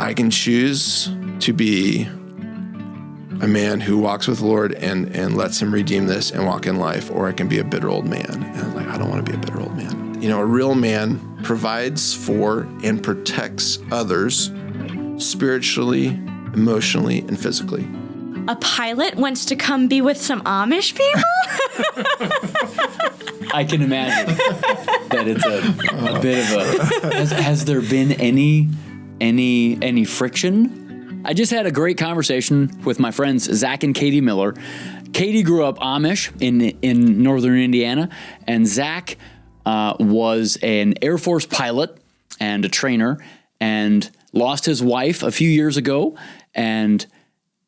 I can choose to be a man who walks with the Lord and lets him redeem this and walk in life, or I can be a bitter old man. And I'm like, I don't want to be a bitter old man. You know, a real man provides for and protects others spiritually, emotionally, and physically. A pilot wants to come be with some Amish people? I can imagine that it's a bit of a... Has there been any friction? I just had a great conversation with my friends Zach and Katie Miller. Katie grew up Amish in northern Indiana, and Zach was an Air Force pilot and a trainer and lost his wife a few years ago, and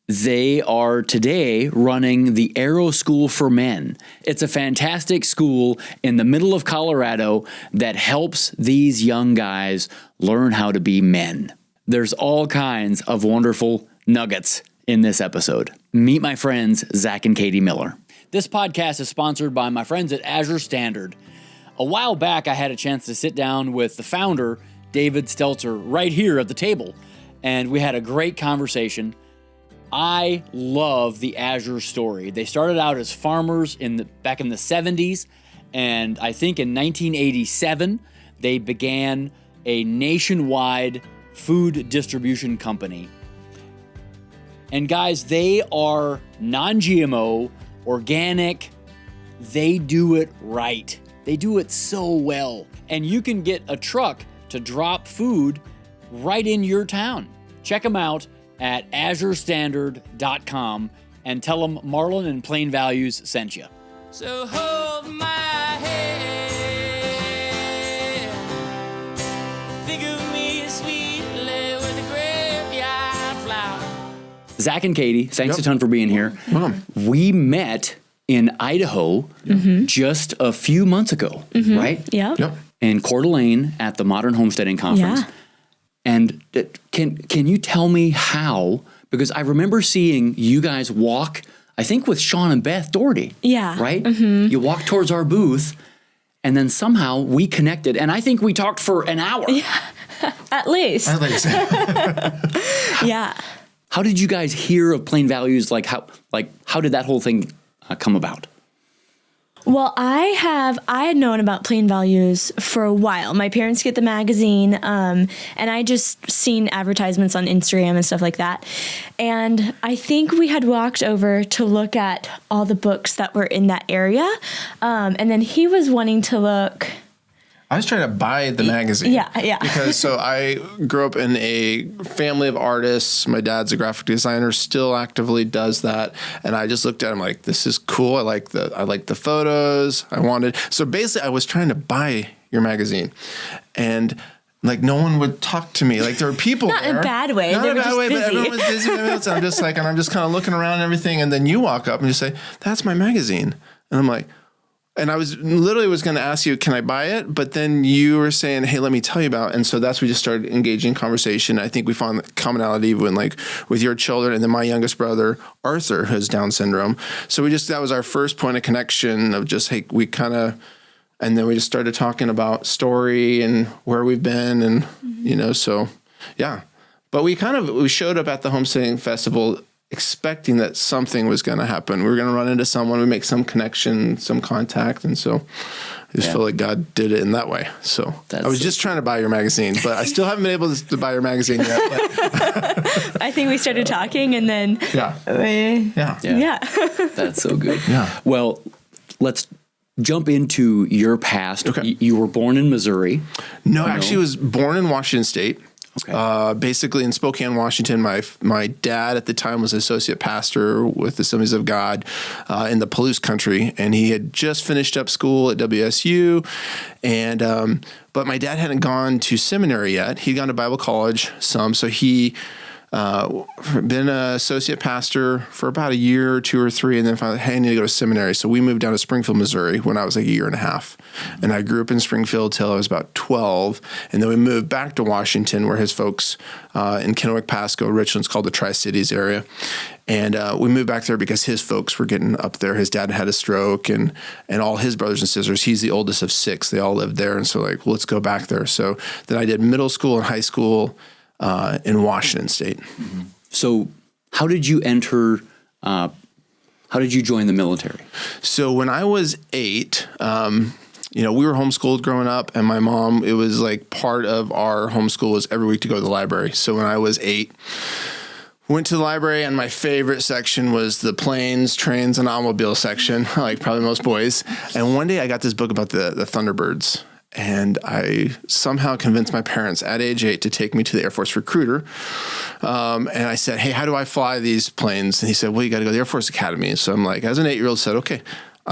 they are today running the Aero School for Men. It's a fantastic school in the middle of Colorado that helps these young guys learn how to be men. There's all kinds of wonderful nuggets in this episode. Meet my friends, Zach and Katie Miller. This podcast is sponsored by my friends at Azure Standard. A while back, I had a chance to sit down with the founder, David Stelzer, right here at the table, and we had a great conversation. I love the Azure story. They started out as farmers back in the 70s, and I think in 1987, they began a nationwide food distribution company. And guys, they are non-GMO, organic. They do it right. They do it so well. And you can get a truck to drop food right in your town. Check them out at azurestandard.com and tell them Marlon and Plain Values sent you. So hold my hand, think of me sweetly with a graveyard flower. Zach and Katie, thanks a ton for being here. Welcome. We met in Idaho just a few months ago, right? Yep. In Coeur d'Alene at the Modern Homesteading Conference. Yeah. And can you tell me how? Because I remember seeing you guys walk, I think with Sean and Beth Doherty. Yeah. Right? You walked towards our booth, and then somehow we connected, and I think we talked for an hour. Yeah. At least. Yeah. How did you guys hear of Plain Values? How did that whole thing come about? Well, I had known about Plain Values for a while. My parents get the magazine, and I just seen advertisements on Instagram and stuff like that. And I think we had walked over to look at all the books that were in that area. And then he was wanting to look... I was trying to buy the magazine. Yeah. Because so I grew up in a family of artists. My dad's a graphic designer, still actively does that. And I just looked at him like, this is cool. I like the photos. So basically I was trying to buy your magazine. And like no one would talk to me. Like there were people Not there. in a bad way. Not They in were a bad just way, busy. but everyone was busy. And I'm just kind of looking around and everything. And then you walk up and you say, that's my magazine. And I'm like, and I was going to ask you, can I buy it? But then you were saying, hey, let me tell you about it. And so that's when we just started engaging in conversation. I think we found the commonality with your children and then my youngest brother, Arthur, who has Down syndrome. So that was our first point of connection of just, hey, and then we just started talking about story and where we've been and, so yeah. But we showed up at the Homesteading Festival expecting that something was going to happen. We were going to run into someone, we make some connection, some contact. And so I just feel like God did it in that way. So I was just trying to buy your magazine, but I still haven't been able to buy your magazine yet. I think we started talking and then... Yeah. That's so good. Yeah. Well, let's jump into your past. Okay. You were born in Missouri. No, actually I was born in Washington State. Okay. Basically in Spokane, Washington. My dad at the time was associate pastor with the Assemblies of God in the Palouse country, and he had just finished up school at WSU, and but my dad hadn't gone to seminary yet. He'd gone to Bible college some, so he been an associate pastor for about a year or two or three, and then finally, hey, I need to go to seminary. So we moved down to Springfield, Missouri when I was like a year and a half. And I grew up in Springfield till I was about 12. And then we moved back to Washington where his folks in Kennewick, Pasco, Richland's called the Tri-Cities area. And we moved back there because his folks were getting up there. His dad had a stroke and all his brothers and sisters, he's the oldest of 6. They all lived there. And so like, well, let's go back there. So then I did middle school and high school in Washington State. So how did you enter, how did you join the military? So when I was 8, we were homeschooled growing up, and my mom, it was like part of our homeschool was every week to go to the library. So when I was 8, went to the library, and my favorite section was the planes, trains, and automobile section, like probably most boys. And one day I got this book about the Thunderbirds, and I somehow convinced my parents at age 8 to take me to the Air Force recruiter. And I said, hey, how do I fly these planes? And he said, well, you got to go to the Air Force Academy. So I'm like, as an 8-year-old, said, okay.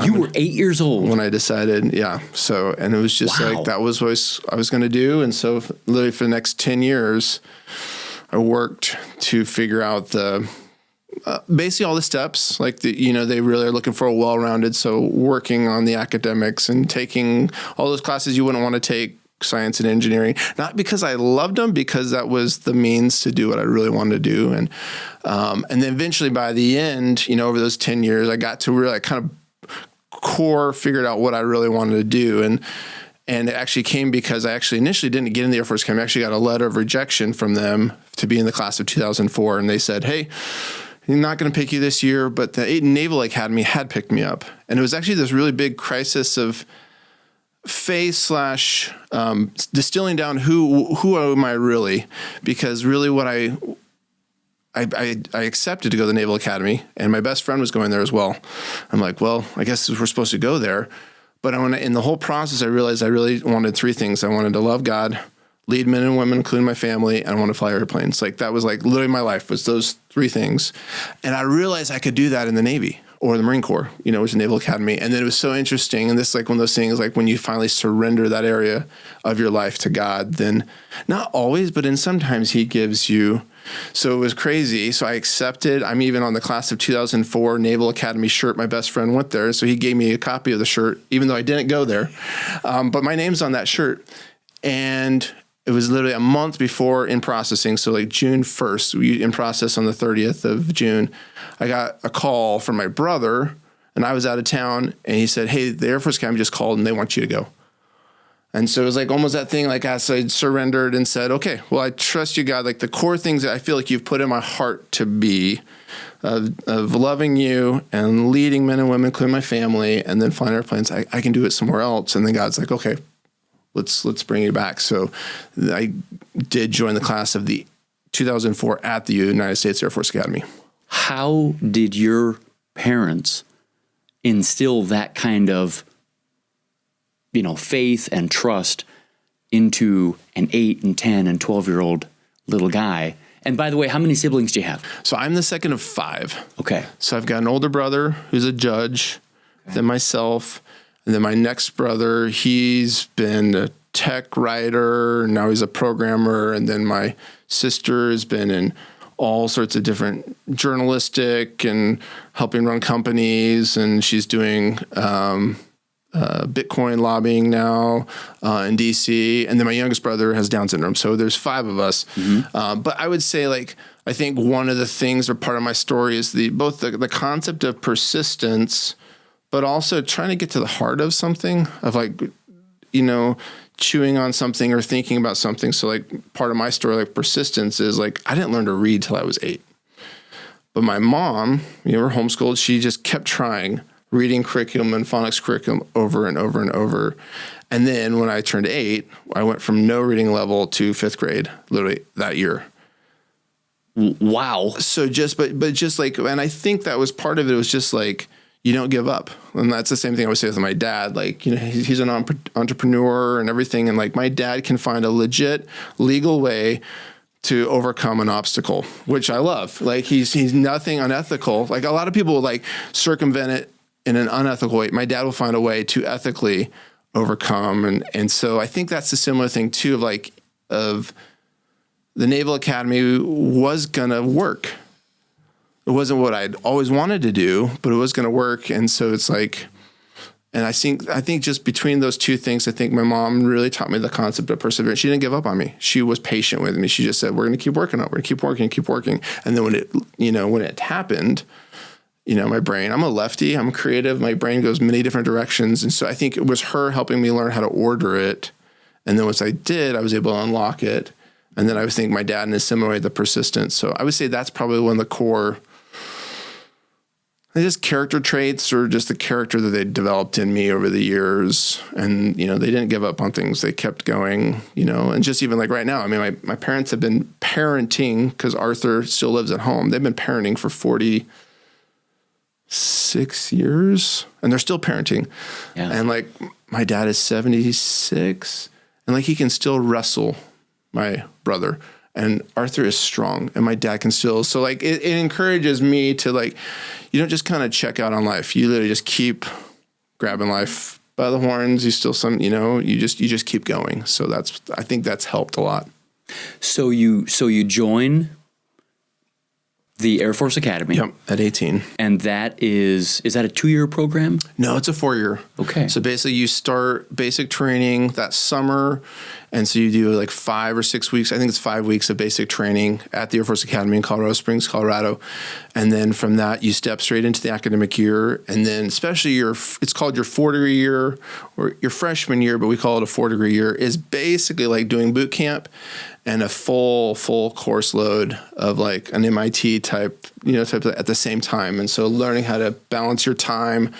You were 8 years old when I decided, yeah. So, and it was just like, that was what I was going to do. And so literally for the next 10 years, I worked to figure out basically all the steps, like they really are looking for a well-rounded. So working on the academics and taking all those classes you wouldn't want to take, science and engineering, not because I loved them, because that was the means to do what I really wanted to do. And then eventually by the end, over those 10 years, I got to really kind of figured out what I really wanted to do. And it actually came because I actually initially didn't get in the Air Force Academy. I actually got a letter of rejection from them to be in the class of 2004. And they said, hey, we're not going to pick you this year, but the Naval Academy had picked me up. And it was actually this really big crisis of faith / distilling down who am I really? Because really what I accepted to go to the Naval Academy, and my best friend was going there as well. I'm like, well, I guess we're supposed to go there. But in the whole process, I realized I really wanted 3 things. I wanted to love God, lead men and women, including my family, and I want to fly airplanes. Like that was like literally my life was those 3 things. And I realized I could do that in the Navy or the Marine Corps, which is the Naval Academy. And then it was so interesting. And this is like one of those things, like when you finally surrender that area of your life to God, then not always, but in sometimes he gives you. So it was crazy. So I accepted. I'm even on the class of 2004 Naval Academy shirt. My best friend went there. So he gave me a copy of the shirt, even though I didn't go there. But my name's on that shirt. And it was literally a month before in processing. So like June 1st, we in process on the 30th of June, I got a call from my brother, and I was out of town, and he said, hey, the Air Force Academy just called and they want you to go. And so it was like almost that thing, like as I surrendered and said, okay, well, I trust you, God. Like the core things that I feel like you've put in my heart to be of loving you and leading men and women, including my family, and then flying airplanes, I can do it somewhere else. And then God's like, okay, let's bring you back. So I did join the class of the 2004 at the United States Air Force Academy. How did your parents instill that kind of faith and trust into an 8 and 10 and 12-year-old little guy? And by the way, how many siblings do you have? So I'm the second of 5. Okay. So I've got an older brother who's a judge, then myself, and then my next brother, he's been a tech writer, now he's a programmer, and then my sister has been in all sorts of different journalistic and helping run companies, and she's doing Bitcoin lobbying now in DC. And then my youngest brother has Down syndrome. So there's 5 of us. Mm-hmm. But I would say I think one of the things or part of my story is both the concept of persistence, but also trying to get to the heart of something of chewing on something or thinking about something. So part of my story, persistence is I didn't learn to read till I was 8. But my mom, we're homeschooled. She just kept trying reading curriculum and phonics curriculum over and over and over. And then when I turned 8, I went from no reading level to 5th grade, literally that year. Wow. So and I think that was part of it. It was just you don't give up. And that's the same thing I would say with my dad. He's an entrepreneur and everything. And my dad can find a legit legal way to overcome an obstacle, which I love. He's nothing unethical. A lot of people will circumvent it in an unethical way. My dad will find a way to ethically overcome. And so I think that's a similar thing too of the Naval Academy was going to work. It wasn't what I'd always wanted to do, but it was going to work. And so it's and I think just between those 2 things, I think my mom really taught me the concept of perseverance. She didn't give up on me. She was patient with me. She just said, we're going to keep working on it. We're going to keep working. And then when it happened, my brain, I'm a lefty, I'm creative. My brain goes many different directions. And so I think it was her helping me learn how to order it. And then once I did, I was able to unlock it. And then I would think my dad in a similar way, the persistence. So I would say that's probably one of the core, just character traits or just the character that they developed in me over the years. And, they didn't give up on things. They kept going, and just even like right now, I mean, my parents have been parenting because Arthur still lives at home. They've been parenting for 46 years and they're still parenting. Yeah. And like my dad is 76 and like he can still wrestle my brother, and Arthur is strong and my dad can still, so like it encourages me to like, you don't just kind of check out on life. You literally just keep grabbing life by the horns. You still you just keep going. So I think that's helped a lot. So you join the Air Force Academy. Yep, at 18. And that is that a 2-year program? No, it's a 4-year. Okay. So basically you start basic training that summer. And so you do like 5 or 6 weeks. I think it's 5 weeks of basic training at the Air Force Academy in Colorado Springs, Colorado. And then from that, you step straight into the academic year. And then especially it's called your 4-degree year or your freshman year, but we call it a 4-degree year, is basically like doing boot camp and a full course load of like an MIT type at the same time. And so learning how to balance your time,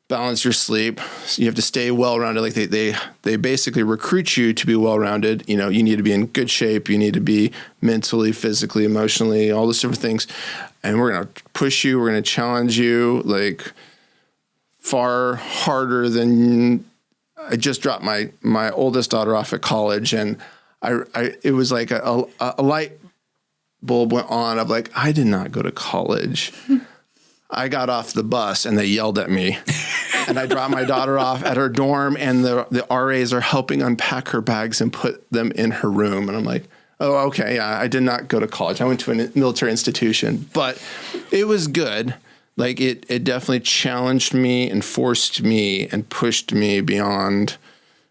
balance your sleep. So you have to stay well-rounded. Like they basically recruit you to be well-rounded. You need to be in good shape. You need to be mentally, physically, emotionally, all those different things. And we're going to push you. We're going to challenge you like far harder than I just dropped my oldest daughter off at college. And it was like a light bulb went on of like, I did not go to college. I got off the bus and they yelled at me and I dropped my daughter off at her dorm and the RAs are helping unpack her bags and put them in her room. And I'm like, oh, okay. Yeah, I did not go to college. I went to a military institution, but it was good. Like it definitely challenged me and forced me and pushed me beyond,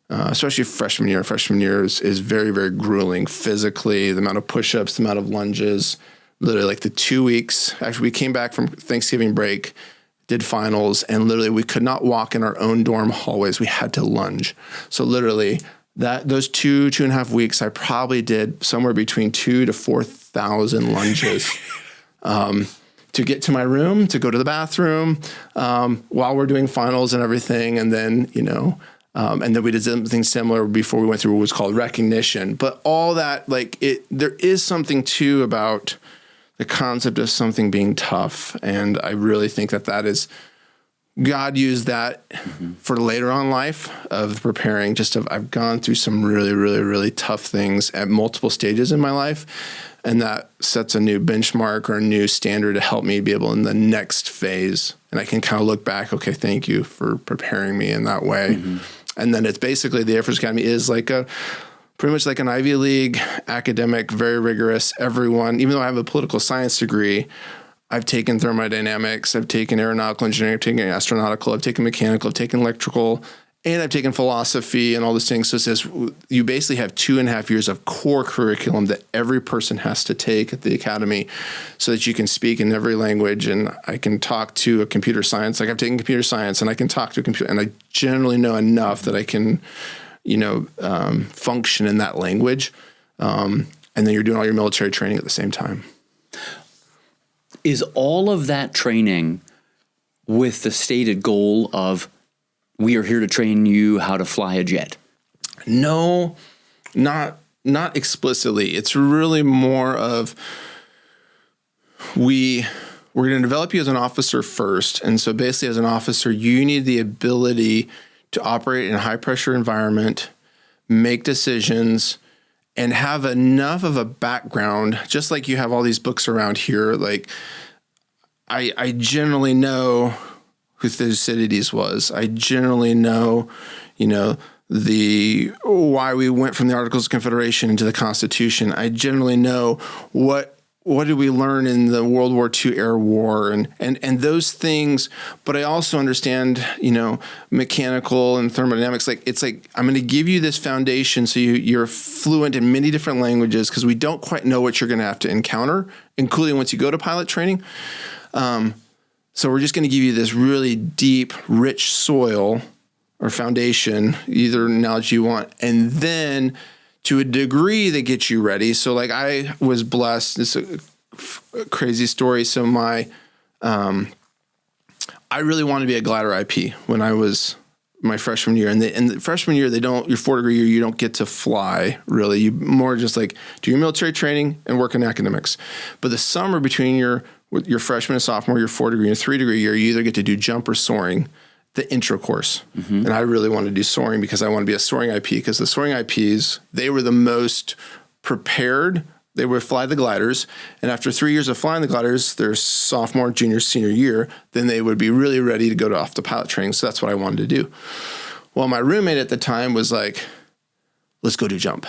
especially freshman year. Freshman year is very, very grueling physically, the amount of push-ups, the amount of lunges. Literally like the 2 weeks, actually we came back from Thanksgiving break, did finals, and literally we could not walk in our own dorm hallways. We had to lunge. So literally those 2.5 weeks, I probably did somewhere between 2,000 to 4,000 lunges to get to my room, to go to the bathroom while we're doing finals and everything. And then, and then we did something similar before we went through what was called recognition. But all that, there is something too about the concept of something being tough. And I really think that is, God used that for later on life of preparing. I've gone through some really, really, really tough things at multiple stages in my life. And that sets a new benchmark or a new standard to help me be able in the next phase. And I can kind of look back, okay, thank you for preparing me in that way. Mm-hmm. And then it's basically the Air Force Academy is like pretty much like an Ivy League academic, very rigorous. Everyone, even though I have a political science degree, I've taken thermodynamics, I've taken aeronautical engineering, I've taken astronautical, I've taken mechanical, I've taken electrical, and I've taken philosophy and all those things. So it says you basically have 2.5 years of core curriculum that every person has to take at the academy so that you can speak in every language. And I can talk to a computer science, like I've taken computer science, and I can talk to a computer, and I generally know enough that I can, function in that language. And then you're doing all your military training at the same time. Is all of that training with the stated goal of we are here to train you how to fly a jet? No, not explicitly. It's really more of we're going to develop you as an officer first. And so basically as an officer, you need the ability to operate in a high pressure environment, make decisions, and have enough of a background, just like you have all these books around here. Like I generally know who Thucydides was. I generally know, why we went from the Articles of Confederation into the Constitution. I generally know what did we learn in the World War II air war and those things. But I also understand, mechanical and thermodynamics. It's like I'm going to give you this foundation so you're fluent in many different languages because we don't quite know what you're going to have to encounter, including once you go to pilot training. So we're just going to give you this really deep, rich soil or foundation, either analogy you want, and then to a degree that gets you ready. So like I was blessed. This is a crazy story. So I really wanted to be a glider IP when I was my freshman year. And the freshman year, your 4-degree year, you don't get to fly really. You more just like do your military training and work in academics. But the summer between your freshman and sophomore, your 4-degree and 3-degree year, you either get to do jump or soaring, the intro course. And I really wanted to do soaring because I want to be a soaring IP, because the soaring IPs, they were the most prepared. They would fly the gliders, and after 3 years of flying the gliders, their sophomore, junior, senior year, then they would be really ready to go off to pilot training. So that's what I wanted to do. Well, my roommate at the time was like, let's go do jump.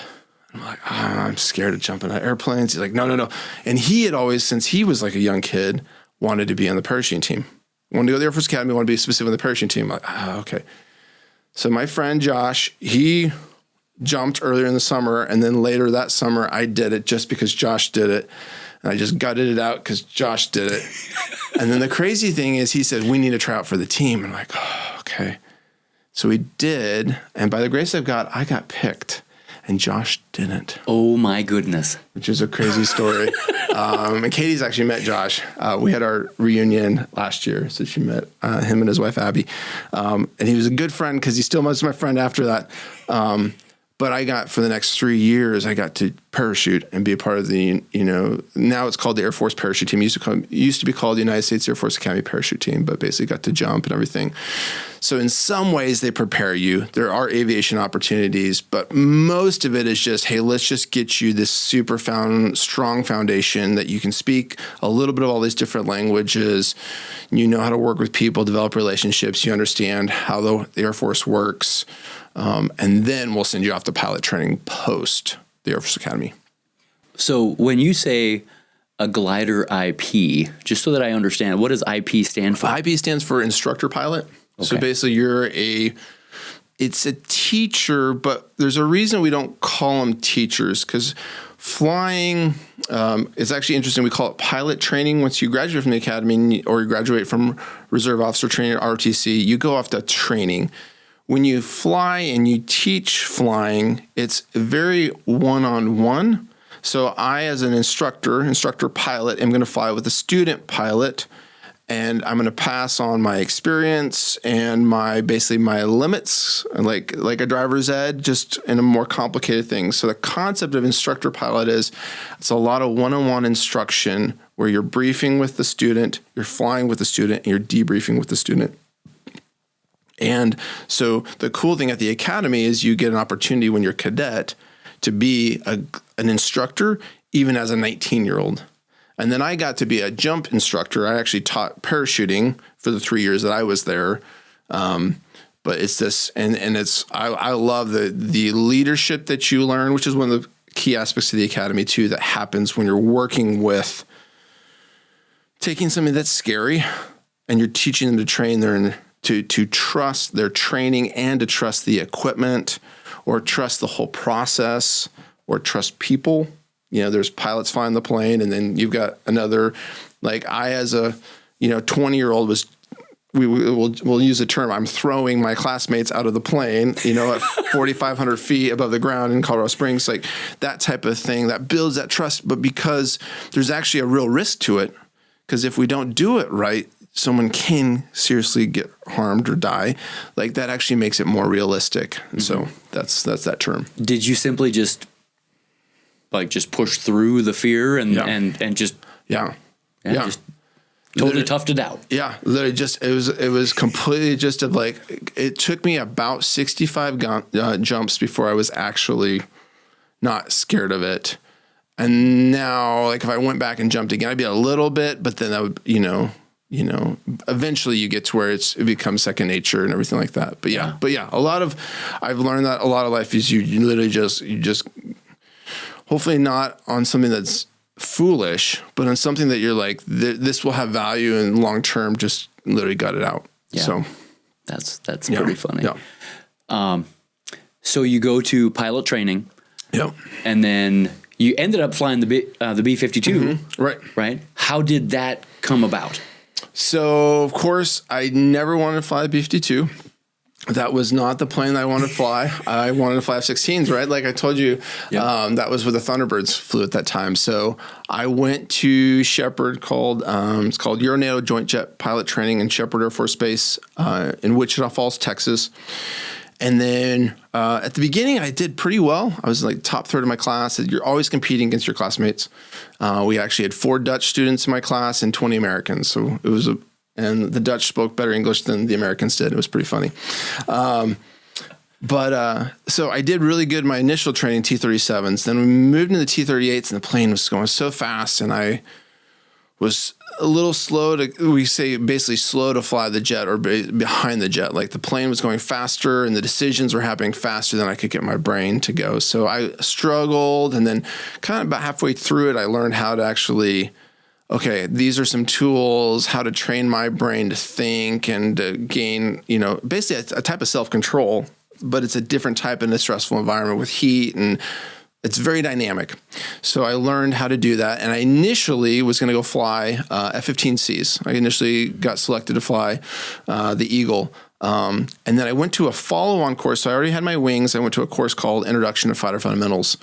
I'm like, I'm scared of jumping out of airplanes. He's like, no. And he had always, since he was like a young kid, wanted to be on the parachuting team. Wanted to go to the Air Force Academy, wanted to be specific on the parachuting team. I'm like, okay. So my friend Josh, he jumped earlier in the summer, and then later that summer I did it just because Josh did it, and I just gutted it out because Josh did it. And then the crazy thing is he said, we need to try out for the team. And I'm like, oh, okay. So we did, and by the grace of God, I got picked, and Josh didn't. Oh my goodness. Which is a crazy story. And Katie's actually met Josh. We had our reunion last year, so she met him and his wife Abby. And he was a good friend because he still was my friend after that. But I got, for the next 3 years, I got to parachute and be a part of the, now it's called the Air Force Parachute Team. It used to be called the United States Air Force Academy Parachute Team, but basically got to jump and everything. So in some ways they prepare you. There are aviation opportunities, but most of it is just, hey, let's just get you this super strong foundation that you can speak a little bit of all these different languages. You know how to work with people, develop relationships. You understand how the Air Force works. And then we'll send you off to pilot training post the Air Force Academy. So when you say a glider IP, just so that I understand, what does IP stand for? IP stands for instructor pilot. Okay. So basically it's a teacher, but there's a reason we don't call them teachers, because flying, it's actually interesting. We call it pilot training. Once you graduate from the academy or you graduate from reserve officer training at ROTC, you go off to training. When you fly and you teach flying, it's very one-on-one. So I, as an instructor pilot, am going to fly with a student pilot, and I'm going to pass on my experience and my limits, like a driver's ed, just in a more complicated thing. So the concept of instructor pilot is it's a lot of one-on-one instruction where you're briefing with the student, you're flying with the student, and you're debriefing with the student. And so the cool thing at the academy is you get an opportunity when you're a cadet to be an instructor, even as a 19-year-old. And then I got to be a jump instructor. I actually taught parachuting for the 3 years that I was there. But it's this, and it's, I love the leadership that you learn, which is one of the key aspects of the academy too, that happens when you're working with taking something that's scary and you're teaching them to train to trust their training and to trust the equipment, or trust the whole process, or trust people. There's pilots flying the plane, and then you've got another, like I, as a 20-year-old we'll use the term, I'm throwing my classmates out of the plane, at 4,500 feet above the ground in Colorado Springs, like that type of thing that builds that trust. But because there's actually a real risk to it, because if we don't do it right, someone can seriously get harmed or die. Like that actually makes it more realistic. And so that's that term. Did you simply just push through the fear and just just totally toughed it out? Yeah, literally it was completely just it took me about 65 jumps before I was actually not scared of it. And now, like if I went back and jumped again, I'd be a little bit, but then I would, eventually you get to where it becomes second nature and everything like that. But yeah, I've learned that a lot of life is you literally just hopefully not on something that's foolish, but on something that you're like, this will have value and long term, just literally gut it out. Yeah. So that's pretty funny. Yeah. So you go to pilot training. Yep. And then you ended up flying the B-52. Mm-hmm. Right. How did that come about? So, of course, I never wanted to fly the B-52. that was not the plane that I wanted to fly. I wanted to fly F-16s, right? Like I told you, that was where the Thunderbirds flew at that time. So I went to Shepherd it's called Euronato Joint Jet Pilot Training in Shepherd Air Force Base in Wichita Falls, Texas. And then at the beginning, I did pretty well. I was like top third of my class. You're always competing against your classmates. We actually had 4 Dutch students in my class and 20 Americans. So it was and the Dutch spoke better English than the Americans did. It was pretty funny. So I did really good in my initial training, T-37s. Then we moved into the T-38s, and the plane was going so fast, and I was a little slow basically slow to fly the jet or behind the jet. Like the plane was going faster and the decisions were happening faster than I could get my brain to go. So I struggled, and then kind of about halfway through it, I learned how to actually, okay, these are some tools, how to train my brain to think and to gain, basically a type of self-control, but it's a different type in a stressful environment with heat, and it's very dynamic. So I learned how to do that. And I initially was going to go fly F-15Cs. I initially got selected to fly the Eagle. And then I went to a follow-on course. So I already had my wings. I went to a course called Introduction to Fighter Fundamentals.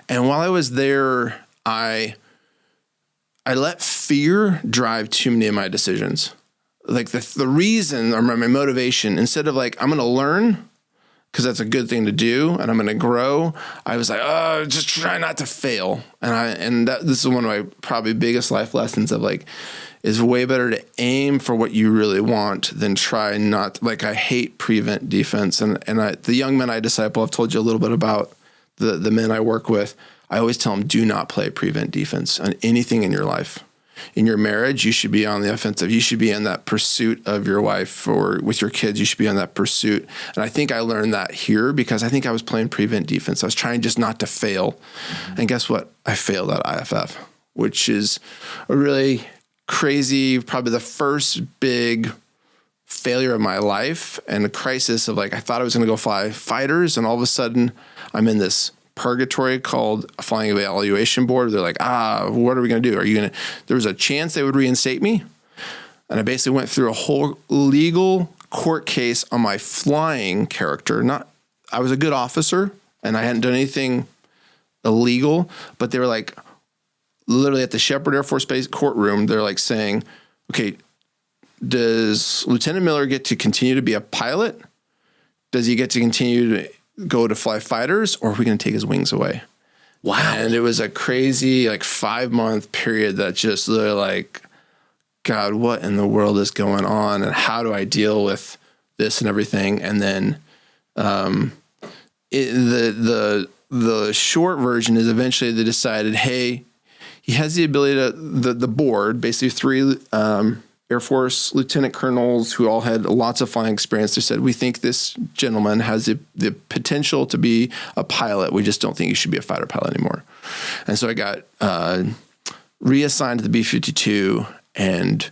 And while I was there, I let fear drive too many of my decisions. Like the reason or my motivation, instead of like, I'm going to learn because that's a good thing to do and I'm going to grow, I was like, oh, just try not to fail. This is one of my probably biggest life lessons of like, it's way better to aim for what you really want than try not, like I hate prevent defense. And the young men I disciple, I've told you a little bit about the men I work with. I always tell them, do not play prevent defense on anything in your life. In your marriage, you should be on the offensive. You should be in that pursuit of your wife, or with your kids, you should be on that pursuit. And I think I learned that here because I think I was playing prevent defense. I was trying just not to fail. And guess what? I failed at IFF, which is a really crazy, probably the first big failure of my life and a crisis of like, I thought I was going to go fly fighters, and all of a sudden I'm in this purgatory called a flying evaluation board. They're like, what are we going to do? There was a chance they would reinstate me. And I basically went through a whole legal court case on my flying character. I was a good officer and I hadn't done anything illegal, but they were like, literally at the Shepherd Air Force Base courtroom, they're like saying, okay, does Lieutenant Miller get to continue to be a pilot? Does he get to continue to go to fly fighters, or are we going to take his wings away? Wow. And it was a crazy 5-month period that just literally like, God, what in the world is going on? And how do I deal with this and everything? And then the short version is eventually they decided, hey, he has the ability to, the board, basically 3 Air Force lieutenant colonels who all had lots of flying experience. They said, we think this gentleman has the potential to be a pilot. We just don't think he should be a fighter pilot anymore. And so I got reassigned to the B-52 and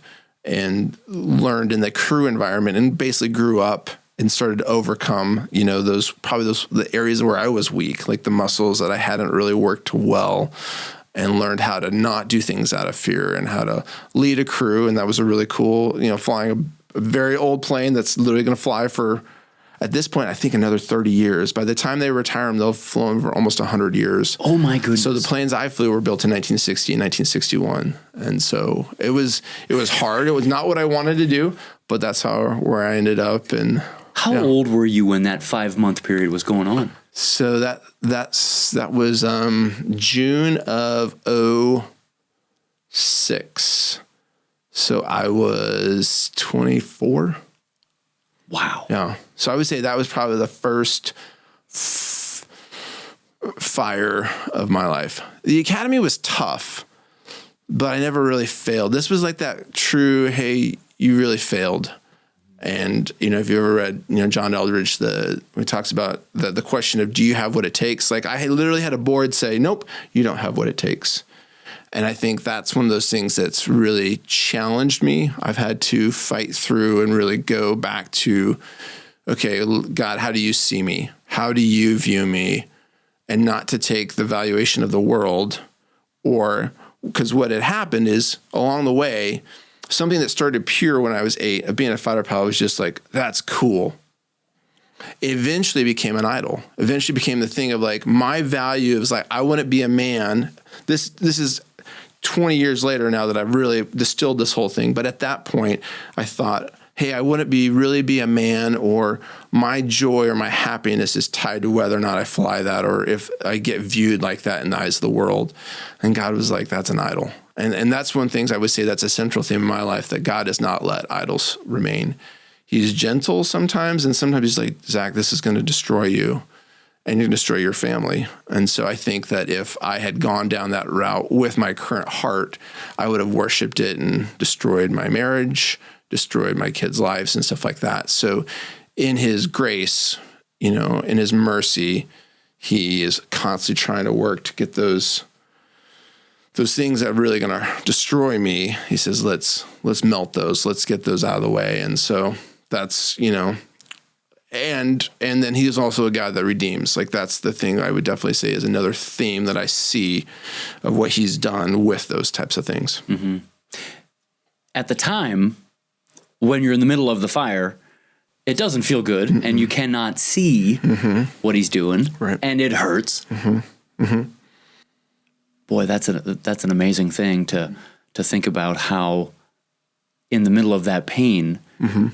learned in the crew environment and basically grew up and started to overcome, the areas where I was weak, like the muscles that I hadn't really worked well, and learned how to not do things out of fear and how to lead a crew. And that was a really cool, flying a very old plane that's literally going to fly for, at this point, I think another 30 years. By the time they retire them, they'll have flown for almost 100 years. Oh my goodness. So the planes I flew were built in 1960 and 1961. And so it was hard. It was not what I wanted to do, but that's where I ended up. And how old were you when that 5-month period was going on? So that was June of 2006. So I was 24. Wow. Yeah. So I would say that was probably the first fire of my life. The academy was tough, but I never really failed. This was like that true, hey, you really failed. And, if you ever read, John Eldridge, he talks about the question of, do you have what it takes? Like I literally had a board say, nope, you don't have what it takes. And I think that's one of those things that's really challenged me. I've had to fight through and really go back to, okay, God, how do you see me? How do you view me? And not to take the valuation of the world, because what had happened is along the way, something that started pure when I was 8 of being a fighter pilot was just like, that's cool. eventually became an idol. Eventually became the thing of like, my value is like, I wouldn't be a man. This is 20 years later now that I've really distilled this whole thing. But at that point, I thought, hey, I wouldn't really be a man, or my joy or my happiness is tied to whether or not I fly that, or if I get viewed like that in the eyes of the world. And God was like, that's an idol. And that's one of the things I would say that's a central theme in my life, that God does not let idols remain. He's gentle sometimes, and sometimes he's like, Zach, this is going to destroy you, and you're going to destroy your family. And so I think that if I had gone down that route with my current heart, I would have worshiped it and destroyed my marriage, destroyed my kids' lives and stuff like that. So in his grace, in his mercy, he is constantly trying to work to get those things that are really going to destroy me. He says, let's melt those. Let's get those out of the way. And so that's, and then he is also a God that redeems. Like, that's the thing I would definitely say is another theme that I see of what he's done with those types of things. Mm-hmm. At the time, when you're in the middle of the fire, it doesn't feel good, mm-hmm. and you cannot see mm-hmm. what he's doing, right. and it hurts. Mm-hmm. Mm-hmm. Boy, that's an amazing thing to think about, how in the middle of that pain, mm-hmm.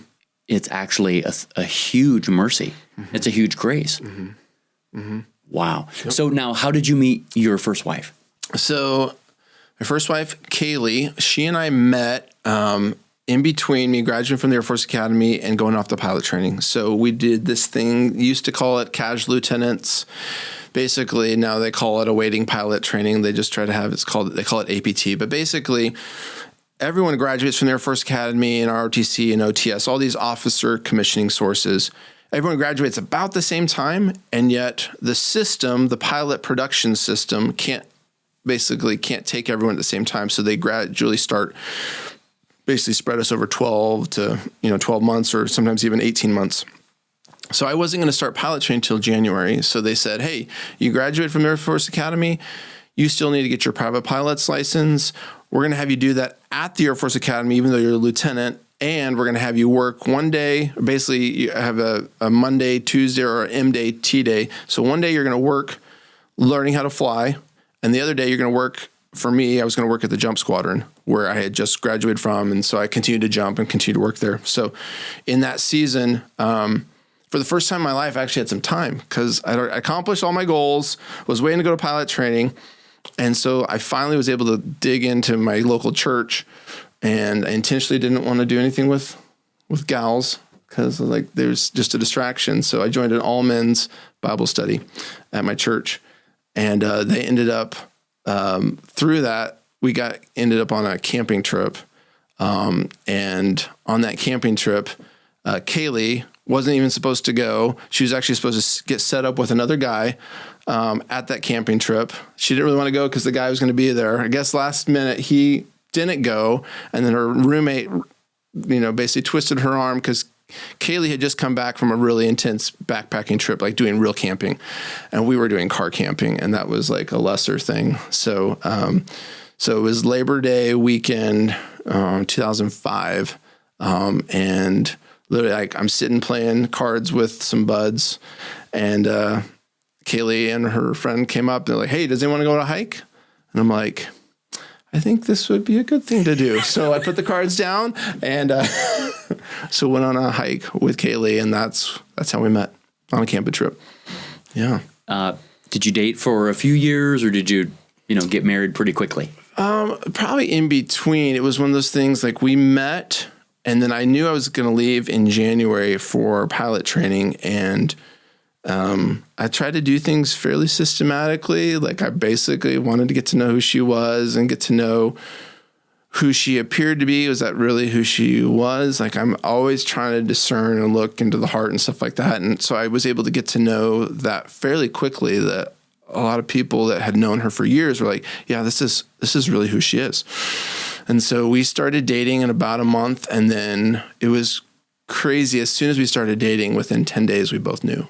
it's actually a huge mercy. Mm-hmm. It's a huge grace. Mm-hmm. Mm-hmm. Wow. Yep. So now, how did you meet your first wife? So my first wife, Kaylee, she and I met in between me graduating from the Air Force Academy and going off to pilot training. So we did this thing, used to call it casual lieutenants. Basically, now they call it awaiting pilot training. They just try to have, they call it APT. But basically, everyone graduates from the Air Force Academy and ROTC and OTS, all these officer commissioning sources. Everyone graduates about the same time, and yet the system, the pilot production system, can't take everyone at the same time. So they gradually basically spread us over 12 months, or sometimes even 18 months. So I wasn't going to start pilot training until January. So they said, hey, you graduate from the Air Force Academy, you still need to get your private pilot's license. We're going to have you do that at the Air Force Academy, even though you're a lieutenant, and we're going to have you work one day. Basically, you have a Monday, Tuesday, or an M day, T day. So one day you're going to work learning how to fly, and the other day you're going to work. For me, I was going to work at the jump squadron where I had just graduated from, and so I continued to jump and continue to work there. So in that season, for the first time in my life, I actually had some time because I accomplished all my goals, was waiting to go to pilot training. And so I finally was able to dig into my local church, and I intentionally didn't want to do anything with gals because like there's just a distraction. So I joined an all men's Bible study at my church, and they ended up through that we ended up on a camping trip, and on that camping trip, Kaylee wasn't even supposed to go. She was actually supposed to get set up with another guy at that camping trip. She didn't really want to go because the guy was going to be there. I guess last minute he didn't go, and then her roommate, basically twisted her arm because Kaylee had just come back from a really intense backpacking trip, like doing real camping, and we were doing car camping, and that was like a lesser thing. So, so it was Labor Day weekend, 2005, and literally, like, I'm sitting playing cards with some buds, and Kaylee and her friend came up. They're like, "Hey, does anyone want to go on a hike?" And I'm like, I think this would be a good thing to do. So I put the cards down, and so went on a hike with Kaylee, and that's how we met, on a camping trip. Yeah. Did you date for a few years, or did you get married pretty quickly? Probably in between. It was one of those things, like, we met, and then I knew I was going to leave in January for pilot training, and I tried to do things fairly systematically. Like, I basically wanted to get to know who she was and get to know who she appeared to be. Was that really who she was? Like, I'm always trying to discern and look into the heart and stuff like that. And so I was able to get to know that fairly quickly, that a lot of people that had known her for years were like, yeah, this is really who she is. And so we started dating in about a month, and then it was crazy. As soon as we started dating, within 10 days, we both knew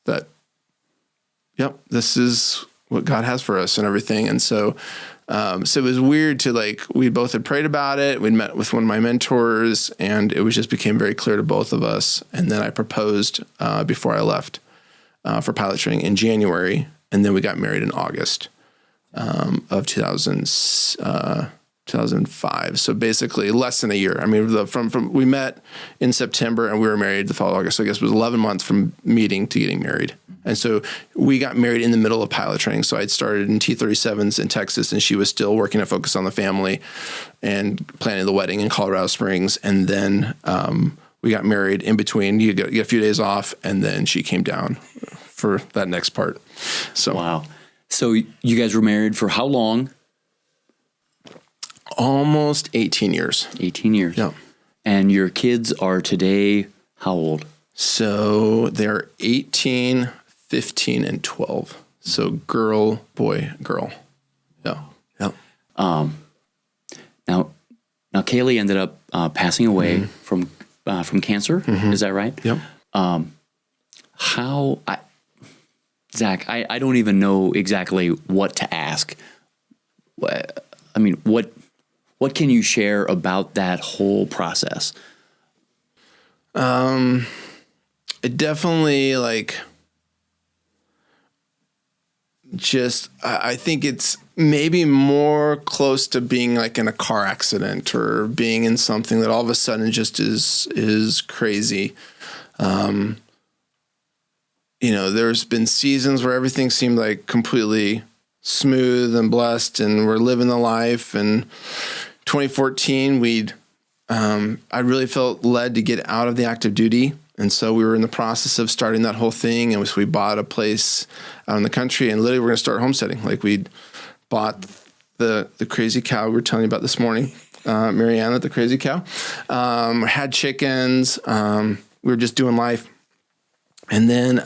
that, yep, this is what God has for us and everything. And so So it was weird to we both had prayed about it. We'd met with one of my mentors, and it was just became very clear to both of us. And then I proposed before I left for pilot training in January, and then we got married in August of 2005. So basically less than a year. I mean, from we met in September and we were married the following August. So I guess it was 11 months from meeting to getting married. And so we got married in the middle of pilot training. So I'd started in T-37s in Texas, and she was still working to focus on the family and planning the wedding in Colorado Springs. And then we got married in between. You get a few days off, and then she came down for that next part. So Wow. So you guys were married for how long? almost 18 years. 18 years. Yeah. And your kids are today how old? So they're 18, 15, and 12. So girl, boy, girl. Yeah. Yeah. Now Kaylee ended up passing away from cancer. Is that right? Yep. Zach, I don't even know exactly what to ask. I mean, what can you share about that whole process? It definitely I think it's maybe more close to being in a car accident or being in something that all of a sudden just is crazy. There's been seasons where everything seemed completely smooth and blessed and we're living the life. And 2014, I really felt led to get out of the active duty. And so we were in the process of starting that whole thing. And we bought a place out in the country, and literally we're going to start homesteading. We'd bought the crazy cow we were telling you about this morning, Mariana, the crazy cow. Had chickens. We were just doing life. And then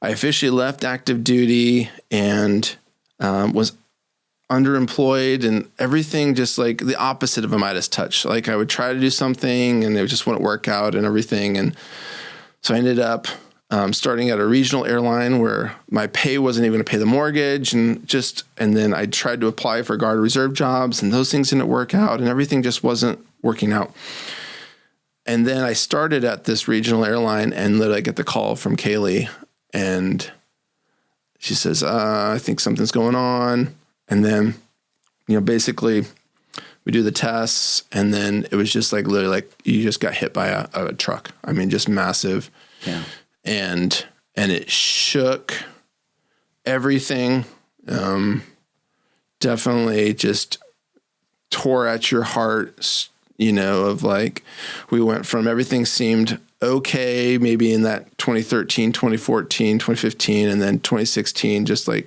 I officially left active duty and was underemployed, and everything just the opposite of a Midas touch. I would try to do something and it just wouldn't work out and everything. And so I ended up starting at a regional airline where my pay wasn't even going to pay the mortgage, and then I tried to apply for Guard Reserve jobs, and those things didn't work out, and everything just wasn't working out. And then I started at this regional airline, and literally I get the call from Kaylee, and she says, I think something's going on. And then, basically we do the tests, and then it was just literally you just got hit by a truck. I mean, just massive. Yeah. And it shook everything. Definitely just tore at your heart, of we went from everything seemed okay, maybe in that 2013, 2014, 2015, and then 2016, just the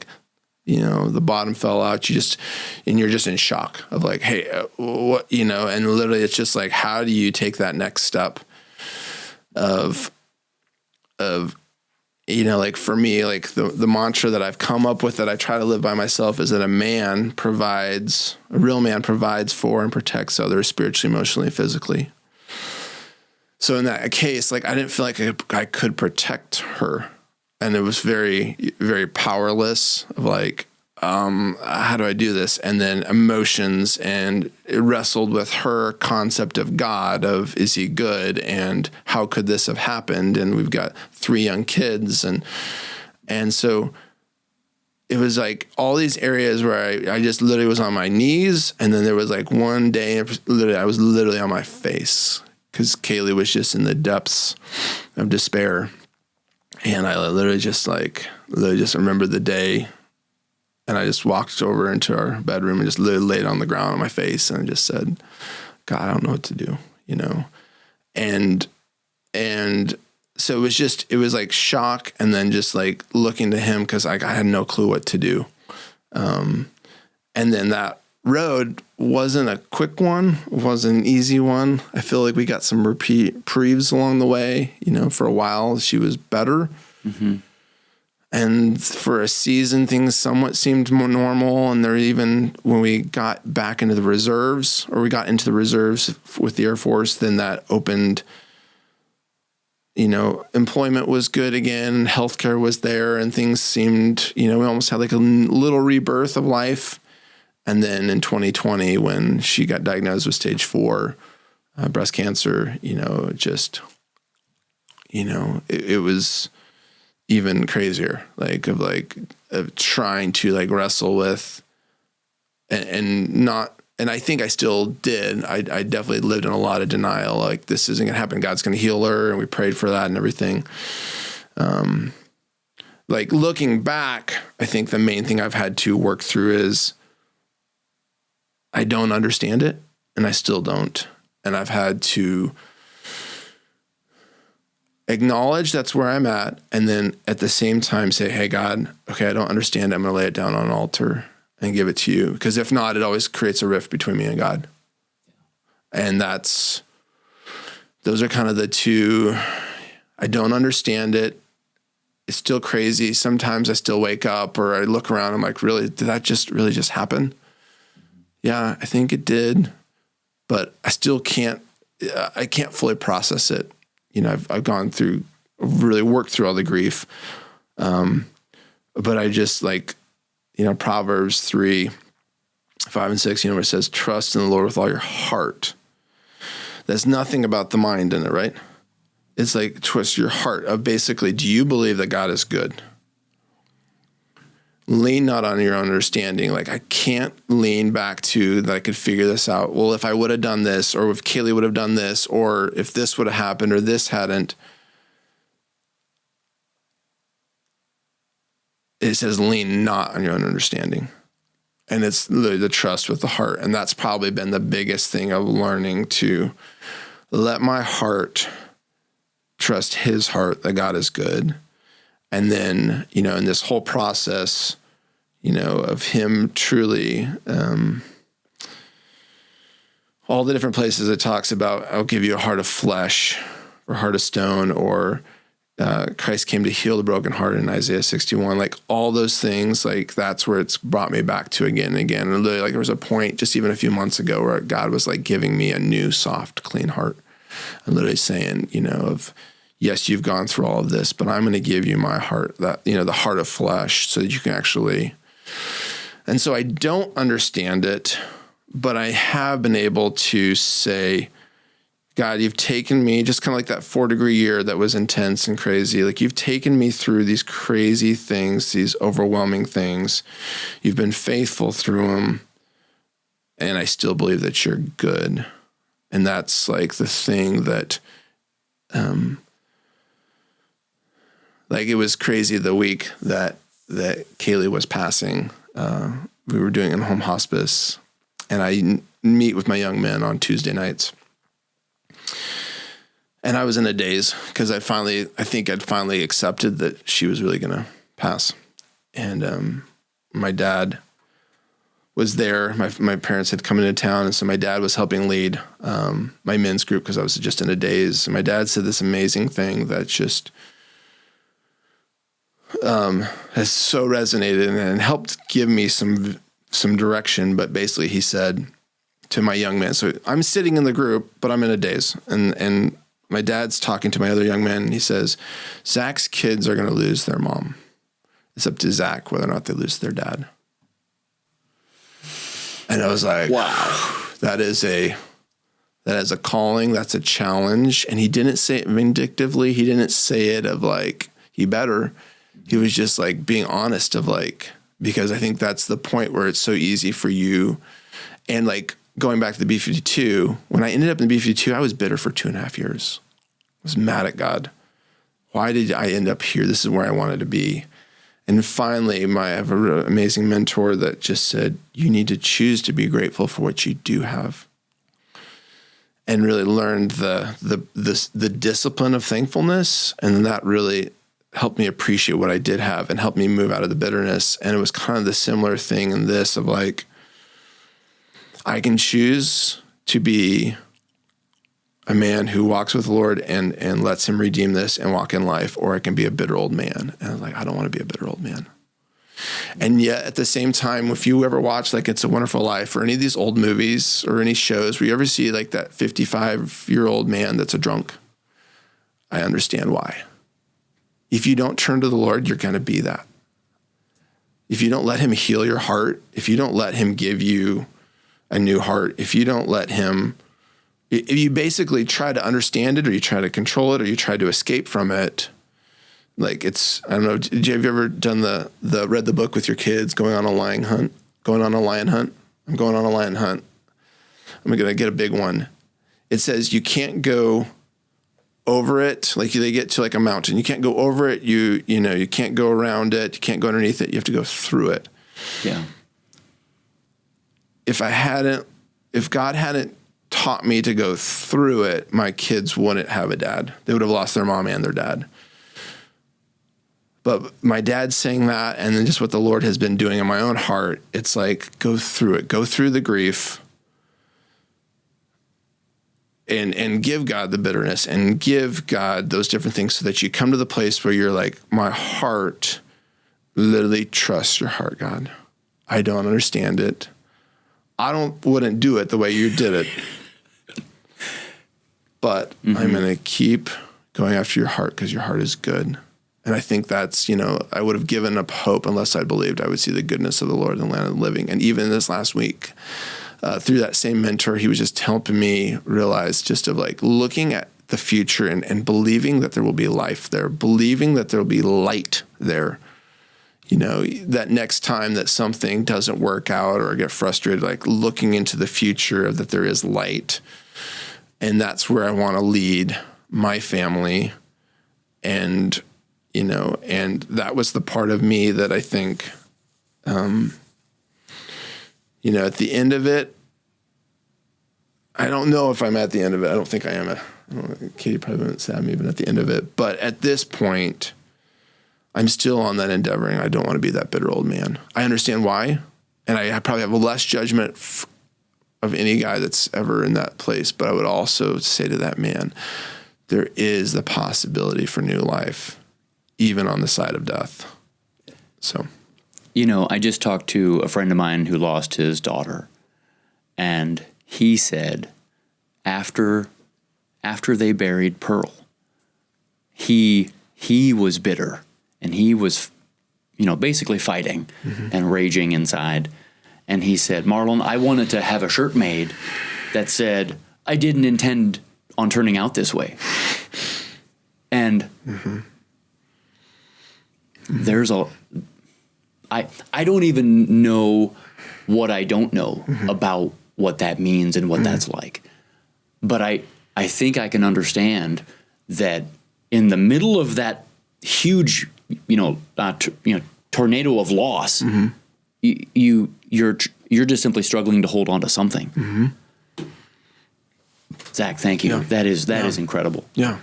bottom fell out. You're just in shock of hey, what, and literally it's just how do you take that next step of for me, the mantra that I've come up with that I try to live by myself is that a real man provides for and protects others spiritually, emotionally, and physically. So in that case, I didn't feel I could protect her. And it was very, very powerless of how do I do this? And then emotions, and it wrestled with her concept of God, of is he good? And how could this have happened? And we've got 3 young kids. And so it was all these areas where I just literally was on my knees. And then there was one day, I was literally on my face because Kaylee was just in the depths of despair. And I literally just remember the day, and I just walked over into our bedroom and just literally laid on the ground on my face and I just said, God, I don't know what to do, and so it was shock, and then just looking to him because I had no clue what to do. And then that road wasn't a quick one, wasn't an easy one. I feel we got some reprieves along the way, for a while she was better. Mm-hmm. And for a season, things somewhat seemed more normal. And even when we got back into the reserves, or we got into the reserves with the Air Force, then that opened, employment was good again. Healthcare was there, and things seemed, we almost had a little rebirth of life. And then in 2020, when she got diagnosed with stage 4 breast cancer, it was even crazier, of trying to wrestle with and I think I still did. I definitely lived in a lot of denial. Like, this isn't going to happen. God's going to heal her. And we prayed for that and everything. Looking back, I think the main thing I've had to work through is I don't understand it, and I still don't. And I've had to acknowledge that's where I'm at, and then at the same time say, hey, God, okay, I don't understand it. I'm going to lay it down on an altar and give it to you. Because if not, it always creates a rift between me and God. And those are kind of the two. I don't understand it. It's still crazy. Sometimes I still wake up or I look around. I'm like, really, did that really just happen? Yeah, I think it did. But I still can't fully process it. I've gone through, really worked through all the grief. But I just Proverbs 3, 5 and 6, where it says, trust in the Lord with all your heart. There's nothing about the mind in it, right? It's like twist your heart of basically, do you believe that God is good? Lean not on your own understanding. I can't lean back to that I could figure this out. Well, if I would have done this, or if Kaylee would have done this, or if this would have happened, or this hadn't. It says lean not on your own understanding. And it's literally the trust with the heart. And that's probably been the biggest thing of learning to let my heart trust his heart that God is good. And then, in this whole process, of him truly, all the different places it talks about, I'll give you a heart of flesh or heart of stone, or Christ came to heal the brokenhearted in Isaiah 61, all those things, that's where it's brought me back to again and again. And literally, there was a point just even a few months ago where God was giving me a new, soft, clean heart. And literally saying, yes, you've gone through all of this, but I'm going to give you my heart, that, the heart of flesh, so that you can actually. And so I don't understand it, but I have been able to say, God, you've taken me, just kind of like that 4-degree year that was intense and crazy. You've taken me through these crazy things, these overwhelming things. You've been faithful through them. And I still believe that you're good. And that's the thing that, it was crazy the week that Kaylee was passing. We were doing in-home hospice, and I meet with my young men on Tuesday nights. And I was in a daze because I think I'd finally accepted that she was really going to pass. And my dad was there. My parents had come into town, and so my dad was helping lead my men's group because I was just in a daze. And my dad said this amazing thing that just has so resonated and helped give me some direction. But basically, he said to my young man, so I'm sitting in the group, but I'm in a daze, and my dad's talking to my other young man, and he says, Zach's kids are going to lose their mom. It's up to Zach whether or not they lose their dad. And I was like, wow, that is a calling. That's a challenge. And he didn't say it vindictively. He didn't say it of he better. He was just being honest of because I think that's the point where it's so easy for you. And going back to the B-52, when I ended up in the B-52, I was bitter for 2.5 years. I was mad at God. Why did I end up here? This is where I wanted to be. And finally, I have an amazing mentor that just said, you need to choose to be grateful for what you do have. And really learned the discipline of thankfulness. And that really helped me appreciate what I did have and helped me move out of the bitterness. And it was kind of the similar thing in this of I can choose to be a man who walks with the Lord and lets him redeem this and walk in life, or I can be a bitter old man. And I was I don't want to be a bitter old man. And yet at the same time, if you ever watch It's a Wonderful Life or any of these old movies or any shows where you ever see that 55-year-old man that's a drunk, I understand why. If you don't turn to the Lord, you're going to be that. if you don't let him heal your heart, if you don't let him give you a new heart, if you don't let him, if you basically try to understand it or you try to control it or you try to escape from it, like it's, I don't know, have you ever done read the book with your kids, going on a lion hunt? I'm going on a lion hunt. I'm going to get a big one. It says you can't go over it. Like they get to like a mountain. You can't go over it. You can't go around it. You can't go underneath it. You have to go through it. Yeah. If God hadn't taught me to go through it, my kids wouldn't have a dad. They would have lost their mom and their dad. But my dad saying that, and then just what the Lord has been doing in my own heart, it's like, go through it. Go through the grief and give God the bitterness and give God those different things so that you come to the place where you're like, my heart literally trusts your heart, God. I don't understand it. Wouldn't do it the way you did it. But I'm going to keep going after your heart because your heart is good. And I think that's, I would have given up hope unless I believed I would see the goodness of the Lord in the land of the living. And even this last week, through that same mentor, he was just helping me realize just of like looking at the future and believing that there will be life there, believing that there will be light there. That next time that something doesn't work out or get frustrated, like looking into the future that there is light. And that's where I want to lead my family. And that was the part of me that I think, at the end of it, I don't know if I'm at the end of it. I don't think I am. Katie probably wouldn't say I'm even at the end of it. But at this point, I'm still on that endeavoring. I don't want to be that bitter old man. I understand why. And I probably have less judgment of any guy that's ever in that place. But I would also say to that man, there is the possibility for new life, even on the side of death. So, I just talked to a friend of mine who lost his daughter, and he said after they buried Pearl, he was bitter, and he was, basically fighting and raging inside. And he said, Marlon, I wanted to have a shirt made that said, I didn't intend on turning out this way. And there's I don't even know what I don't know about what that means and what that's like. But I think I can understand that in the middle of that huge, tornado of loss, you're just simply struggling to hold on to something. Zach, thank you. Yeah. That is incredible. Yeah.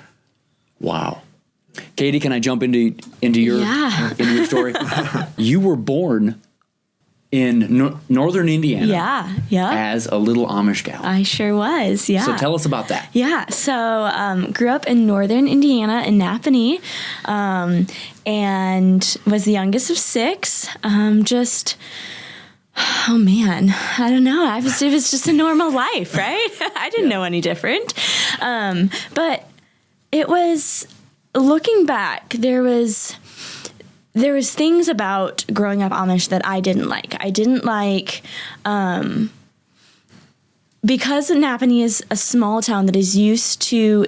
Wow. Katie, can I jump into your story? You were born in northern Indiana. Yeah. As a little Amish gal. I sure was. Yeah. So tell us about that. Yeah. So grew up in northern Indiana in Napanee, and was the youngest of 6. Oh man, I don't know. It was just a normal life, right? I didn't know any different. But it was, looking back, there was things about growing up Amish that I didn't like. I didn't like, because Napanee is a small town that is used to,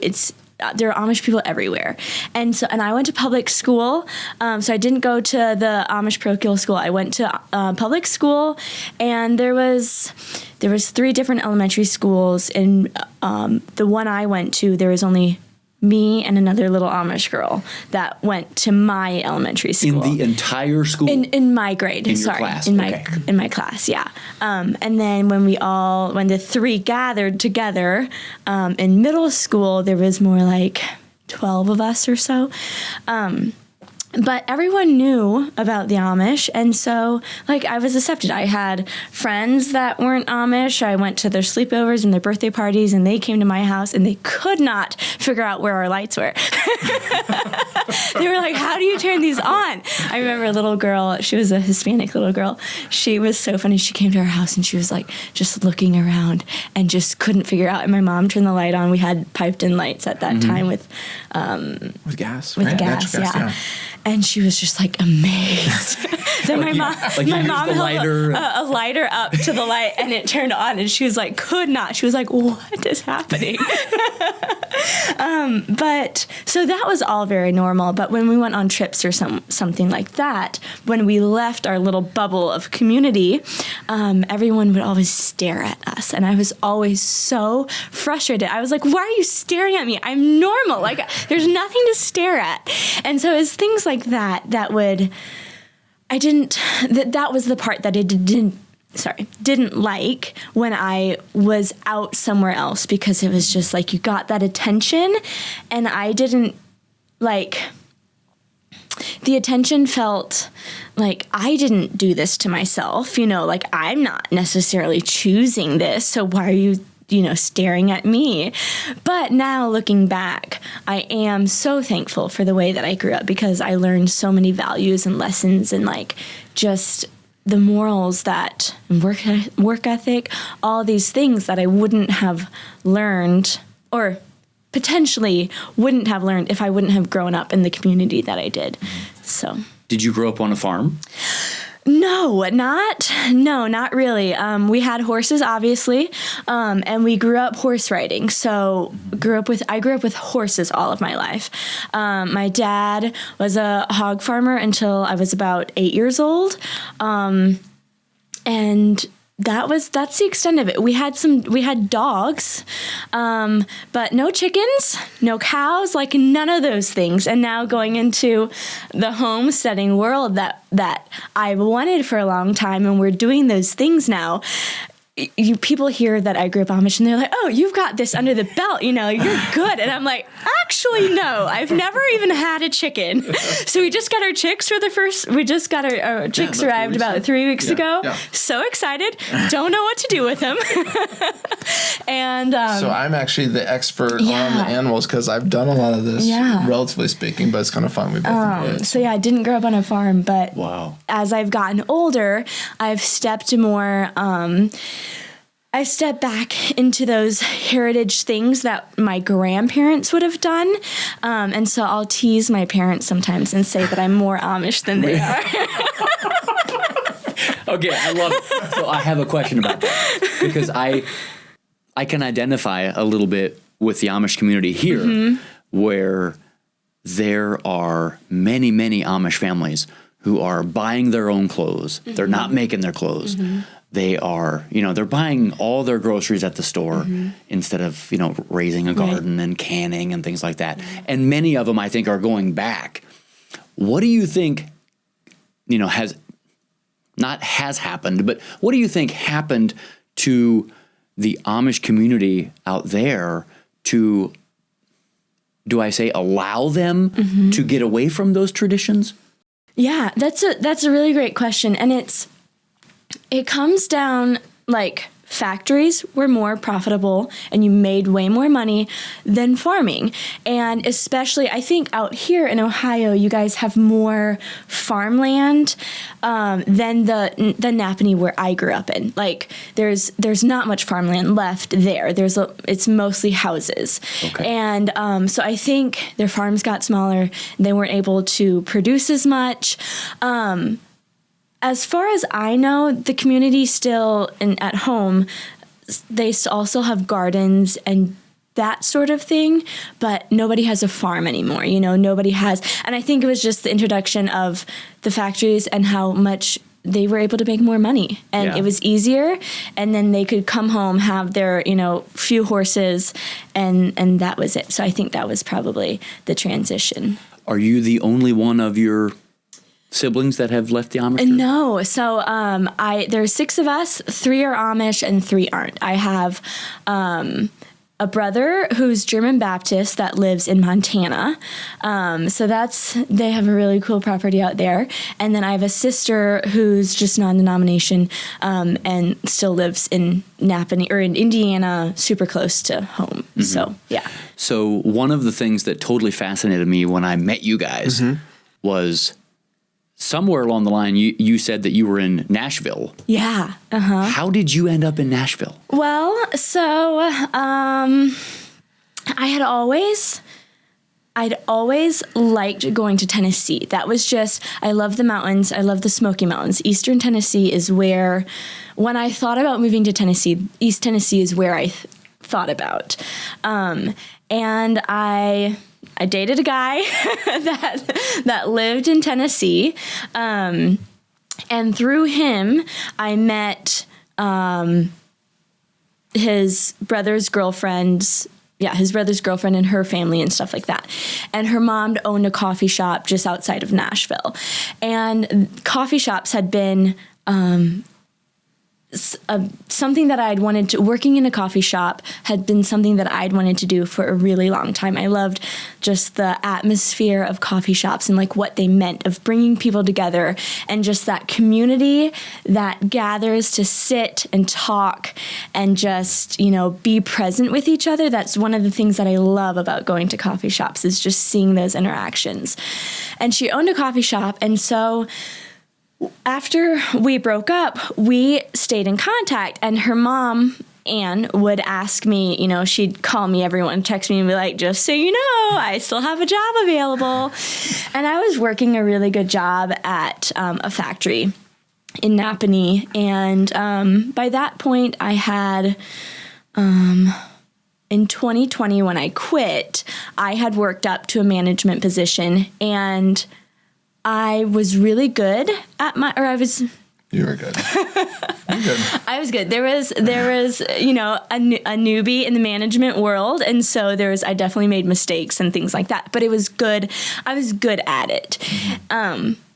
there are Amish people everywhere. And I went to public school. So I didn't go to the Amish parochial school. I went to public school, and there was 3 different elementary schools. And the one I went to, there was only me and another little Amish girl that went to my elementary school. In the entire school? In my grade. In your class? In my class, yeah. And then when the 3 gathered together in middle school, there was more like 12 of us or so. But everyone knew about the Amish, and so, I was accepted. I had friends that weren't Amish. I went to their sleepovers and their birthday parties, and they came to my house, and they could not figure out where our lights were. They were like, how do you turn these on? I remember a little girl, she was a Hispanic little girl. She was so funny. She came to our house, and she was, just looking around and just couldn't figure out. And my mom turned the light on. We had piped-in lights at that time with gas. With right? gas, Natural gas, yeah. And she was just like amazed. Then my mom the held a lighter up to the light and it turned on, and she was like, could not. She was like, what is happening? But so that was all very normal. But when we went on trips or something like that, when we left our little bubble of community, everyone would always stare at us. And I was always so frustrated. I was like, why are you staring at me? I'm normal. Like, there's nothing to stare at. And so it's things like that that was the part that I didn't like when I was out somewhere else, because it was just like you got that attention and I didn't like, the attention felt like I didn't do this to myself, like I'm not necessarily choosing this. So why are you staring at me? But now looking back, I am so thankful for the way that I grew up, because I learned so many values and lessons and like just the morals that work ethic, all these things that I wouldn't have learned, or potentially wouldn't have learned if I wouldn't have grown up in the community that I did. So, did you grow up on a farm? No, not really. We had horses, obviously, and we grew up horse riding. So I grew up with horses all of my life. My dad was a hog farmer until I was about 8 years old, and that's the extent of it. We had dogs, but no chickens, no cows, like none of those things. And now going into the homesteading world that I've wanted for a long time, and we're doing those things now. People hear that I grew up Amish and they're like, oh, you've got this under the belt, you're good. And I'm like, actually, no, I've never even had a chicken. So we just got our chicks our chicks arrived about 3 weeks ago. Yeah. So excited. Don't know what to do with them. And so I'm actually the expert on the animals, because I've done a lot of this, relatively speaking, but it's kind of fun. We both enjoy it. So I didn't grow up on a farm, but wow. As I've gotten older, I've stepped more, I stepped back into those heritage things that my grandparents would have done. And so I'll tease my parents sometimes and say that I'm more Amish than they are. Okay, I love it. So I have a question about that, because I can identify a little bit with the Amish community here, where there are many, many Amish families who are buying their own clothes. They're not making their clothes. They are, they're buying all their groceries at the store instead of, raising a garden and canning and things like that. And many of them, I think, are going back. What do you think, has happened, but what do you think happened to the Amish community out there to, do I say, allow them to get away from those traditions? Yeah, that's a really great question. And it comes down, like, factories were more profitable and you made way more money than farming. And especially, I think out here in Ohio, you guys have more farmland than the Napanee where I grew up in. Like, there's not much farmland left there. It's mostly houses. Okay. And so I think their farms got smaller. They weren't able to produce as much. As far as I know, the community still, at home, they also have gardens and that sort of thing, but nobody has a farm anymore. Nobody has. And I think it was just the introduction of the factories and how much they were able to make more money. And it was easier. And then they could come home, have their, few horses, and that was it. So I think that was probably the transition. Are you the only one of your siblings that have left the Amish? No. So there's 6 of us. 3 are Amish and 3 aren't. I have a brother who's German Baptist that lives in Montana. So they have a really cool property out there. And then I have a sister who's just non-denomination and still lives in Napanee or in Indiana, super close to home. So, yeah. So one of the things that totally fascinated me when I met you guys was, somewhere along the line, you said that you were in Nashville. Yeah. How did you end up in Nashville? Well, so I had always I'd always liked going to Tennessee. That was just, I love the mountains. I love the Smoky Mountains. Eastern Tennessee is where, when I thought about moving to Tennessee, East Tennessee is where I thought about. And I dated a guy that lived in Tennessee. And through him, I met his brother's girlfriend and her family and stuff like that. And her mom owned a coffee shop just outside of Nashville. And coffee shops had been something that I'd wanted to, working in a coffee shop had been something that I'd wanted to do for a really long time. I loved just the atmosphere of coffee shops and like what they meant of bringing people together and just that community that gathers to sit and talk and just, be present with each other. That's one of the things that I love about going to coffee shops is just seeing those interactions. And she owned a coffee shop. And so after we broke up, we stayed in contact, and her mom, Anne, would ask me, she'd call me, everyone text me and be like, just so you know, I still have a job available. And I was working a really good job at a factory in Napanee. And by that point, I had, in 2020, when I quit, I had worked up to a management position, and I was really good at You were good. You're good. I was good. There was a newbie in the management world, and so I definitely made mistakes and things like that. But it was good. I was good at it.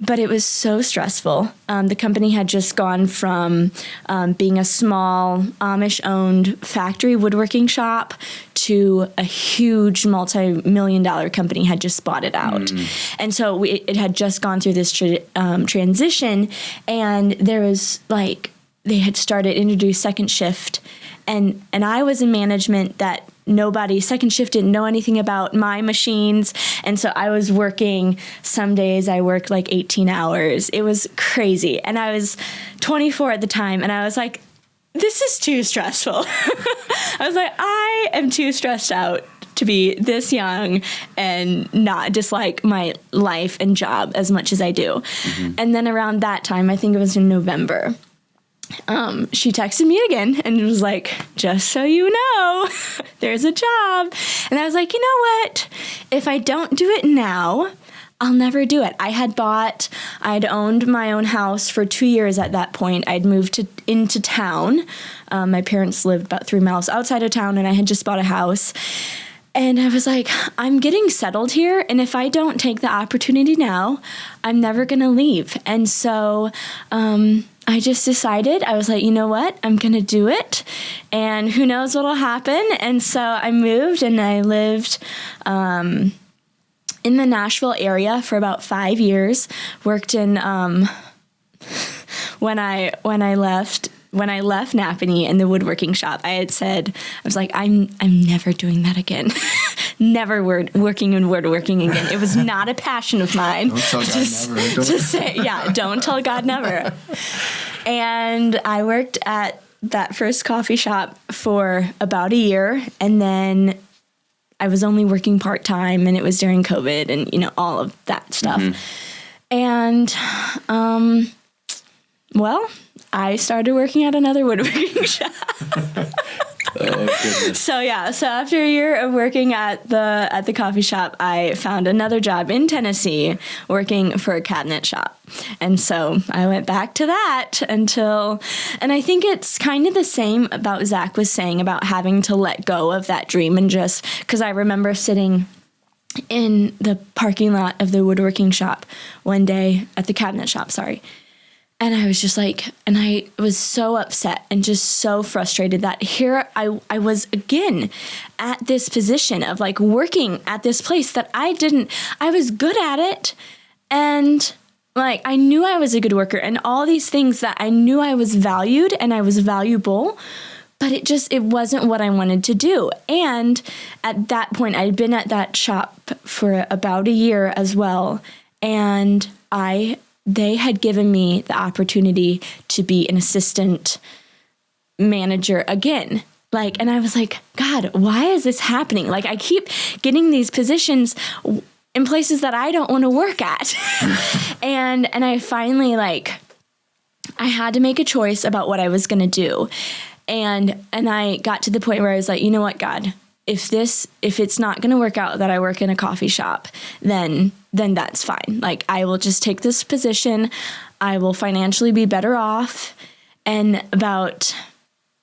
But it was so stressful. The company had just gone from being a small Amish-owned factory woodworking shop to a huge multi-million-dollar company had just bought it out. And so it had just gone through this transition, and there was they had introduced second shift, and I was in management that second shift didn't know anything about my machines. And so I was working, some days I worked 18 hours. It was crazy. And I was 24 at the time, and I was like, this is too stressful. I was like, I am too stressed out to be this young and not dislike my life and job as much as I do. And then around that time, I think it was in November, she texted me again and was like, just so you know, there's a job. And I was like, you know what? If I don't do it now, I'll never do it. I'd owned my own house for 2 years at that point. I'd moved into town. My parents lived about 3 miles outside of town, and I had just bought a house. And I was like, I'm getting settled here, and if I don't take the opportunity now, I'm never going to leave. And so I just decided, I was like, you know what? I'm going to do it, and who knows what'll happen. And so I moved, and I lived in the Nashville area for about 5 years. Worked in when I left Napanee in the woodworking shop, I had said, I was like, I'm never doing that again. Never working in woodworking again. It was not a passion of mine. Don't tell God never. Don't tell God never. And I worked at that first coffee shop for about a year, and then I was only working part-time, and it was during COVID and, all of that stuff. And, I started working at another woodworking shop. Oh, goodness. So after a year of working at the coffee shop, I found another job in Tennessee working for a cabinet shop. And so I went back to that and I think it's kind of the same about Zach was saying about having to let go of that dream, and just because I remember sitting in the parking lot of the woodworking shop one day, at the cabinet shop, and I was just and I was so upset and just so frustrated that here I was again at this position of working at this place that I was good at it. And I knew I was a good worker and all these things that I knew I was valued and I was valuable, but it wasn't what I wanted to do. And at that point, I'd been at that shop for about a year as well. And they had given me the opportunity to be an assistant manager again. Like, and I was like, God, why is this happening? Like, I keep getting these positions in places that I don't want to work at. and I finally, like, I had to make a choice about what I was going to do. And I got to the point where I was like, you know what, God, if it's not going to work out that I work in a coffee shop, then that's fine. Like, I will just take this position. I will financially be better off. And about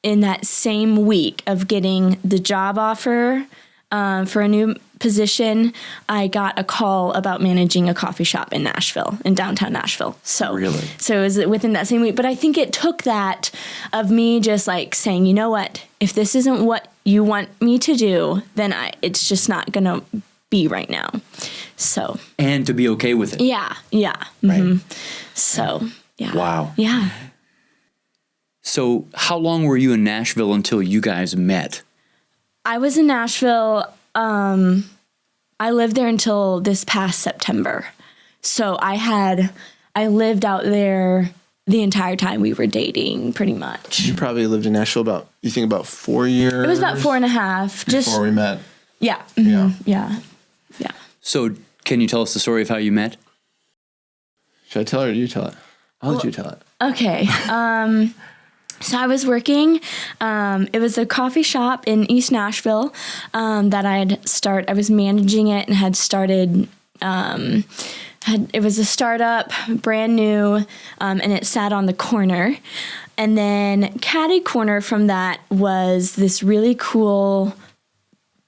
in that same week of getting the job offer for a new position, I got a call about managing a coffee shop in Nashville, in downtown Nashville. So, Really? So it was within that same week. But I think it took that of me just like saying, you know what, if this isn't what you want me to do, then it's just not going to be right now. So. And to be okay with it. Yeah. Yeah. Right. Mm-hmm. So, yeah. Wow. Yeah. So how long were you in Nashville until you guys met? I was in Nashville. I lived there until this past September. So I lived out there the entire time we were dating, pretty much. You probably lived in Nashville about 4 years? It was about 4.5. Before we met. Yeah. Mm-hmm, yeah. Yeah. So can you tell us the story of how you met? Should I tell it or you tell it? I'll let you tell it. Okay. So I was working, it was a coffee shop in East Nashville that I was managing it and had started, it was a startup, brand new, and it sat on the corner. And then catty corner from that was this really cool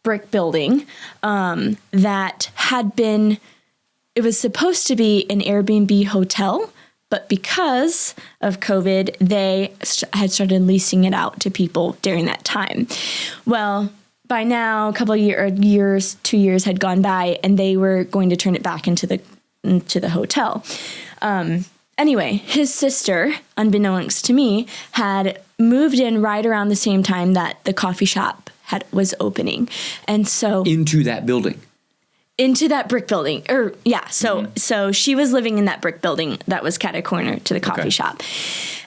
brick building that had been, it was supposed to be an Airbnb hotel. But because of COVID, they had started leasing it out to people during that time. Well, by now, a couple of years, 2 years had gone by, and they were going to turn it back into the hotel. Anyway, his sister, unbeknownst to me, had moved in right around the same time that the coffee shop was opening, and so into that building. Into that brick building. So she was living in that brick building that was catty corner to the coffee shop.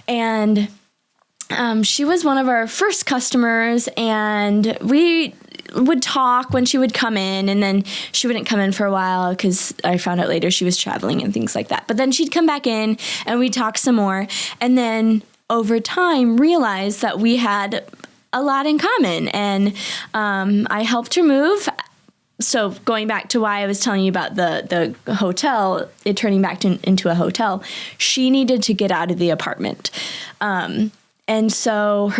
And she was one of our first customers, and we would talk when she would come in, and then she wouldn't come in for a while because I found out later she was traveling and things like that. But then she'd come back in and we'd talk some more, and then over time realized that we had a lot in common. And I helped her move. So going back to why I was telling you about the hotel, it turning back into a hotel, she needed to get out of the apartment. And so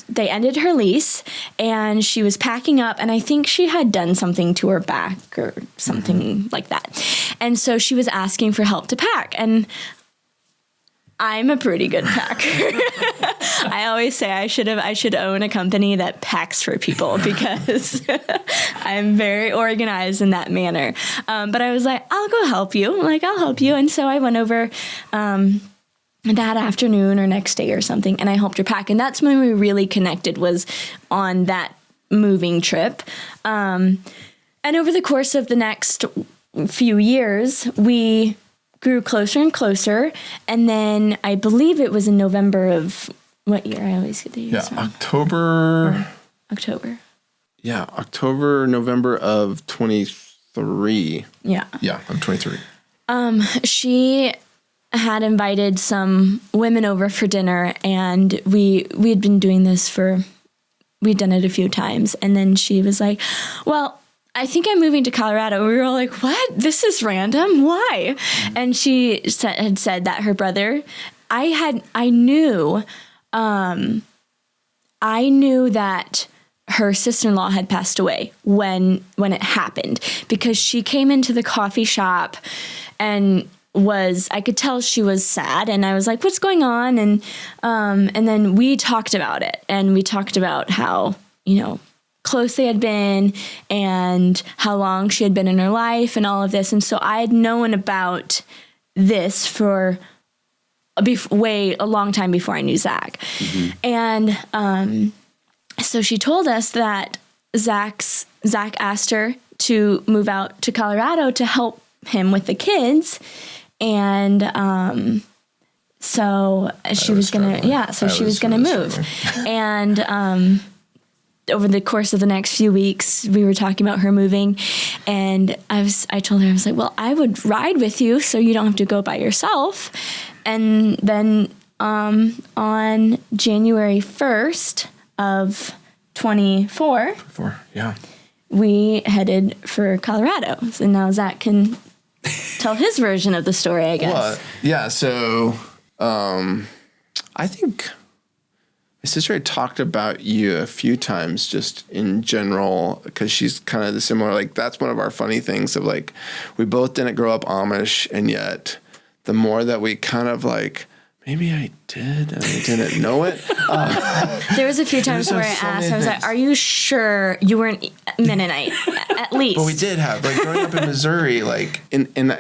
they ended her lease, and she was packing up, and I think she had done something to her back or something like that. And so she was asking for help to pack, and I'm a pretty good packer. I always say I should own a company that packs for people because I'm very organized in that manner. But I was like, I'll go help you. I'll help you. And so I went over that afternoon or next day or something, and I helped her pack. And that's when we really connected, was on that moving trip. And over the course of the next few years, we grew closer and closer, and then I believe it was in November of what year? I always get the years wrong. October. Yeah, October, November of 23. Yeah. Yeah, of 23. She had invited some women over for dinner, and we had been doing this we'd done it a few times, and then she was like, well, I think I'm moving to Colorado. We were all like, what? This is random. Why? And she had said that her brother, I knew that her sister-in-law had passed away when it happened, because she came into the coffee shop and I could tell she was sad, and I was like, what's going on? And then we talked about it, and we talked about how, close they had been and how long she had been in her life and all of this. And so I had known about this for a long time before I knew Zach. Mm-hmm. And so she told us that Zach asked her to move out to Colorado to help him with the kids. And so she was going to, she was going to move. And over the course of the next few weeks, we were talking about her moving, and I told her, I was like, well, I would ride with you so you don't have to go by yourself. And then on January 1st of 24, yeah, we headed for Colorado. And now Zach can tell his version of the story, I guess. Well, yeah. So I think my sister had talked about you a few times just in general, because she's kind of the similar, like, that's one of our funny things of, like, we both didn't grow up Amish, and yet the more that we kind of, like, maybe I did and I didn't know it. There was a few times where I asked, I was like, are you sure you weren't Mennonite, at least? But we did have, like, growing up in Missouri, like, and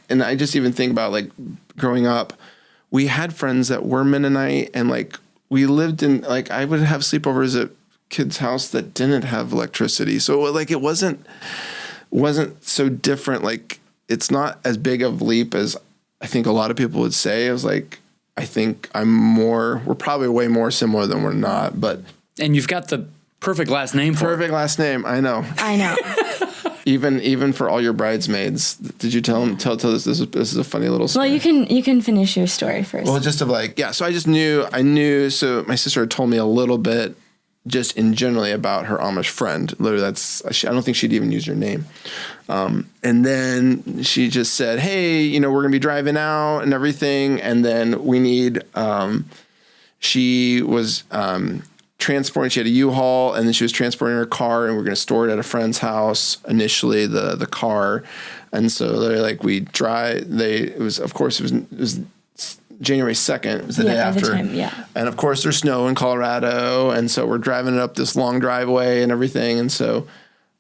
I just even think about, like, growing up, we had friends that were Mennonite, and, like, we lived in, like, I would have sleepovers at kids' house that didn't have electricity. So, like, it wasn't so different. Like, it's not as big of a leap as I think a lot of people would say. I was like, I think we're probably way more similar than we're not, but. And you've got the perfect last name for it. Perfect last name. I know. Even for all your bridesmaids, did you tell this? This is a funny little story. Well, you can finish your story first. Well, just of, like, yeah. So I knew. So my sister had told me a little bit, just in generally, about her Amish friend. Literally, I don't think she'd even use her name. And then she just said, hey, we're gonna be driving out and everything, and then we need. She was transporting. She had a U-Haul, and then she was transporting her car, and we're going to store it at a friend's house initially, the car. And so they're like, we drive. It was January 2nd. It was the day after. And of course, there's snow in Colorado, and so we're driving it up this long driveway and everything. And so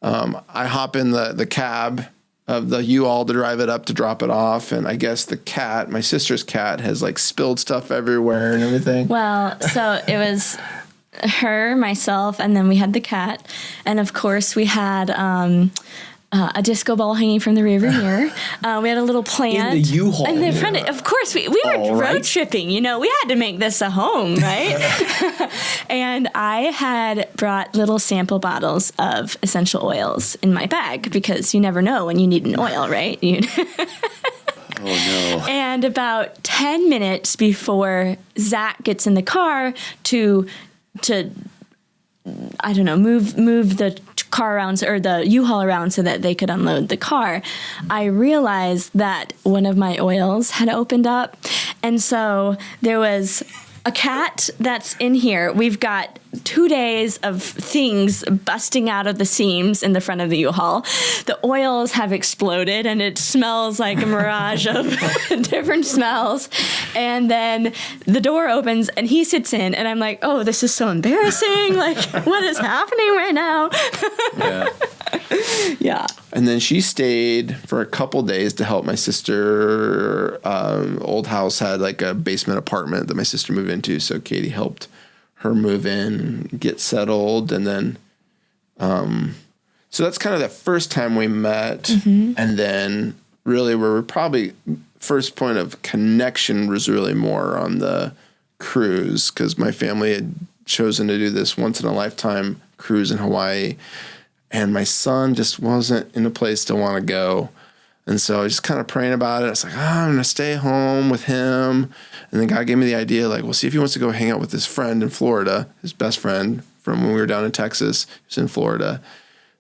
I hop in the cab of the U-Haul to drive it up to drop it off, and I guess the cat, my sister's cat, has, like, spilled stuff everywhere and everything. Well, so it was her, myself, and then we had the cat, and of course we had a disco ball hanging from the rearview mirror. We had a little plant in the U-Haul. In the front of course, we were road tripping. We had to make this a home, right? And I had brought little sample bottles of essential oils in my bag, because you never know when you need an oil, right? Oh, no. And about 10 minutes before Zach gets in the car to I don't know, move the car around, or the U-Haul around, so that they could unload the car, I realized that one of my oils had opened up. And so there was a cat that's in here. We've got 2 days of things busting out of the seams in the front of the U-Haul. The oils have exploded, and it smells like a mirage of different smells. And then the door opens, and he sits in, and I'm like, oh, this is so embarrassing. Like, what is happening right now? Yeah. Yeah. And then she stayed for a couple days to help my sister. Old house had, like, a basement apartment that my sister moved into, so Katie helped her move in, get settled, and then so that's kind of the first time we met. Mm-hmm. And then really where we're probably first point of connection was really more on the cruise, because my family had chosen to do this once in a lifetime cruise in Hawaii, and my son just wasn't in a place to want to go. And so I was just kind of praying about it. I was like, I'm going to stay home with him. And then God gave me the idea, like, well, see if he wants to go hang out with his friend in Florida, his best friend from when we were down in Texas. He's in Florida.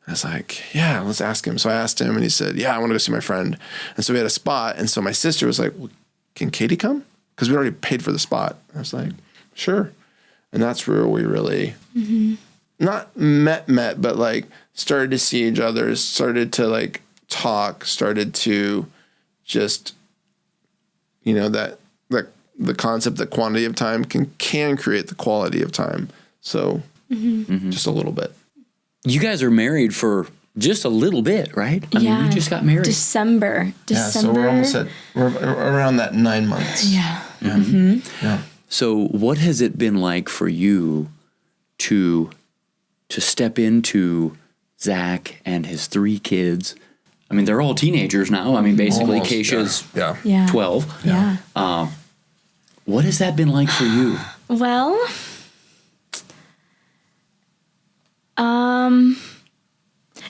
I was like, yeah, let's ask him. So I asked him, and he said, yeah, I want to go see my friend. And so we had a spot. And so my sister was like, well, can Katie come? Because we already paid for the spot. I was like, sure. And that's where we really not met, but, like, started to see each other, started to, like, talk, started to just, that the concept that quantity of time can create the quality of time. So just a little bit. You guys are married for just a little bit, right? I mean, you just got married. December. Yeah, so we're around that 9 months. Yeah. Yeah. So what has it been like for you to step into Zach and his 3 kids? I mean, they're all teenagers now. I mean, basically, Almost, Keisha's 12. Yeah. What has that been like for you? Well,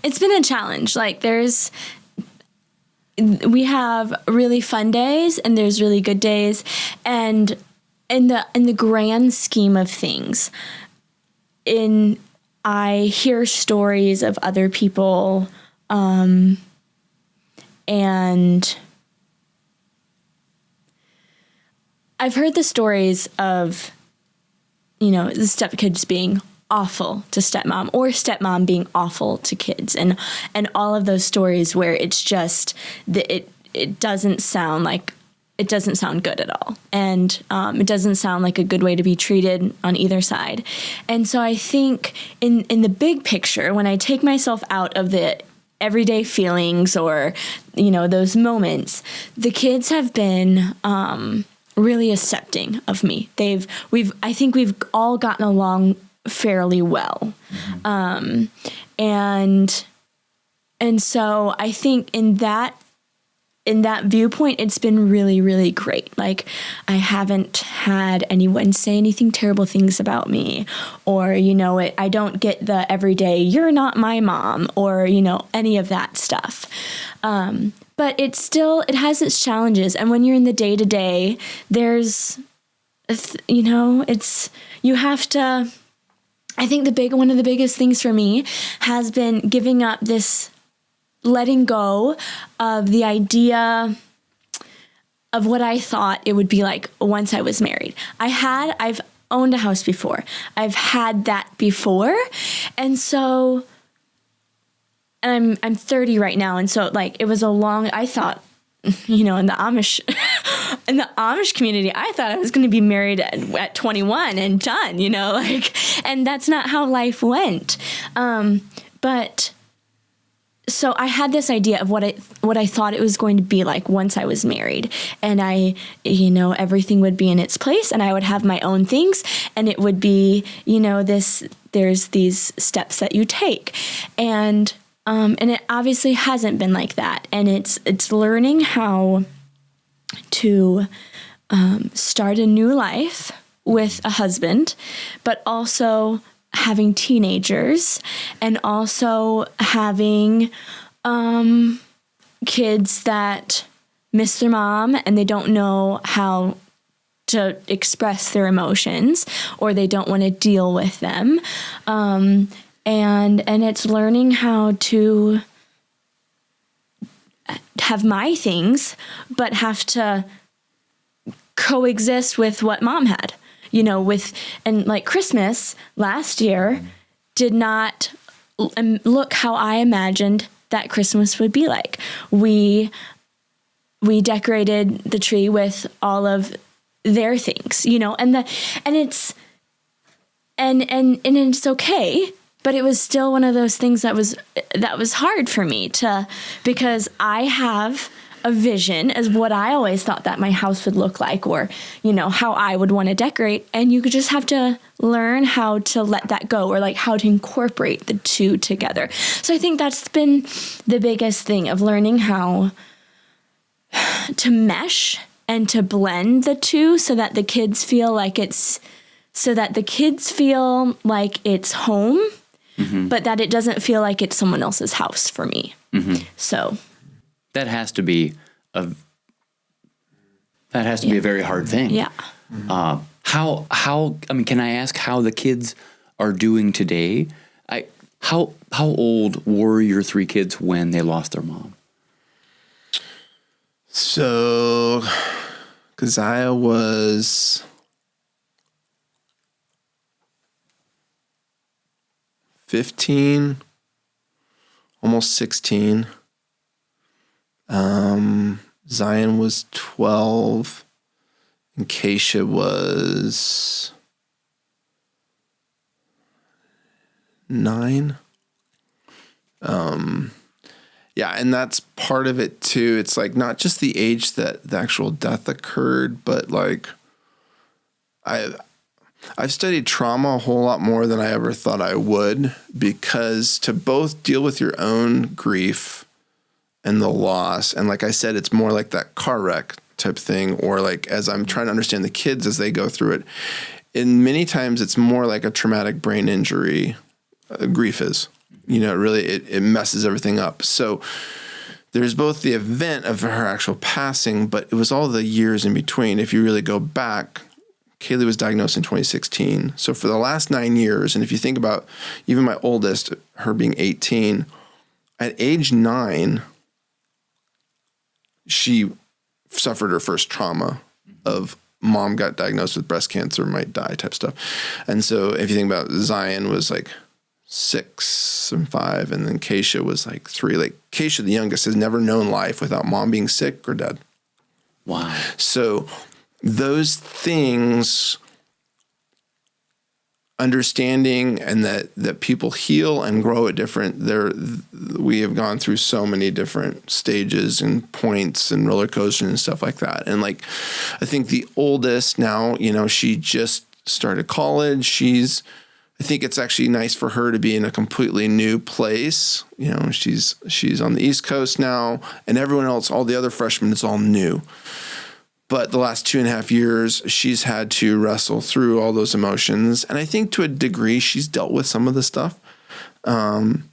It's been a challenge. Like we have really fun days and there's really good days, and in the grand scheme of things, I hear stories of other people, and I've heard the stories of, the stepkids being awful to stepmom, or stepmom being awful to kids, and all of those stories where it's just it doesn't sound good at all, and it doesn't sound like a good way to be treated on either side. And so I think in the big picture, when I take myself out of the everyday feelings or those moments, the kids have been really accepting of me. I think we've all gotten along fairly well. And so I think in that viewpoint, it's been really, really great. Like, I haven't had anyone say anything terrible things about me, or, I don't get the everyday, you're not my mom, or, any of that stuff. But it has its challenges. And when you're in the day to day, there's, you have to, I think one of the biggest things for me has been giving up this, letting go of the idea of what I thought it would be like once I was married. I've owned a house before. I've had that before. And so, and I'm 30 right now. And so I thought, in the Amish, community, I thought I was going to be married at 21 and done, and that's not how life went. But so I had this idea of what I thought it was going to be like once I was married, and everything would be in its place, and I would have my own things, and it would be, there's these steps that you take, and it obviously hasn't been like that. And it's learning how to start a new life with a husband, but also having teenagers, and also having kids that miss their mom and they don't know how to express their emotions, or they don't want to deal with them. And it's learning how to have my things, but have to coexist with what mom had. And like Christmas last year did not look how I imagined that Christmas would be like. We decorated the tree with all of their things, and it's okay, but it was still one of those things that was hard for me because I have a vision as what I always thought that my house would look like, or, how I would want to decorate. And you could just have to learn how to let that go, or like how to incorporate the two together. So I think that's been the biggest thing, of learning how to mesh and to blend the two so that the kids feel like it's home, mm-hmm. but that it doesn't feel like it's someone else's house for me. Mm-hmm. So that has to be a very hard thing. Yeah. How can I ask how the kids are doing today? How old were your three kids when they lost their mom? So Keziah was 15, almost 16. Zion was 12, and Keisha was 9. Yeah, and that's part of it too. It's like not just the age that the actual death occurred, but like I've studied trauma a whole lot more than I ever thought I would, because to both deal with your own grief and the loss, and like I said, it's more like that car wreck type thing, or like as I'm trying to understand the kids as they go through it, and many times it's more like a traumatic brain injury, grief is. You know, it messes everything up. So there's both the event of her actual passing, but it was all the years in between. If you really go back, Kaylee was diagnosed in 2016. So for the last 9 years, and if you think about even my oldest, her being 18, at age 9, she suffered her first trauma of mom got diagnosed with breast cancer, might die type stuff. And so if you think about Zion was like 6 and 5, and then Keisha was like 3. Like Keisha, the youngest, has never known life without mom being sick or dead. Wow. So those things, understanding and that people heal and grow at different, we have gone through so many different stages and points and roller coasters and stuff like that. And like, I think the oldest now, you know, she just started college. I think it's actually nice for her to be in a completely new place. You know, she's on the East Coast now, and everyone else, all the other freshmen, it's all new. But the last 2.5 years, she's had to wrestle through all those emotions. And I think to a degree, she's dealt with some of the stuff. And,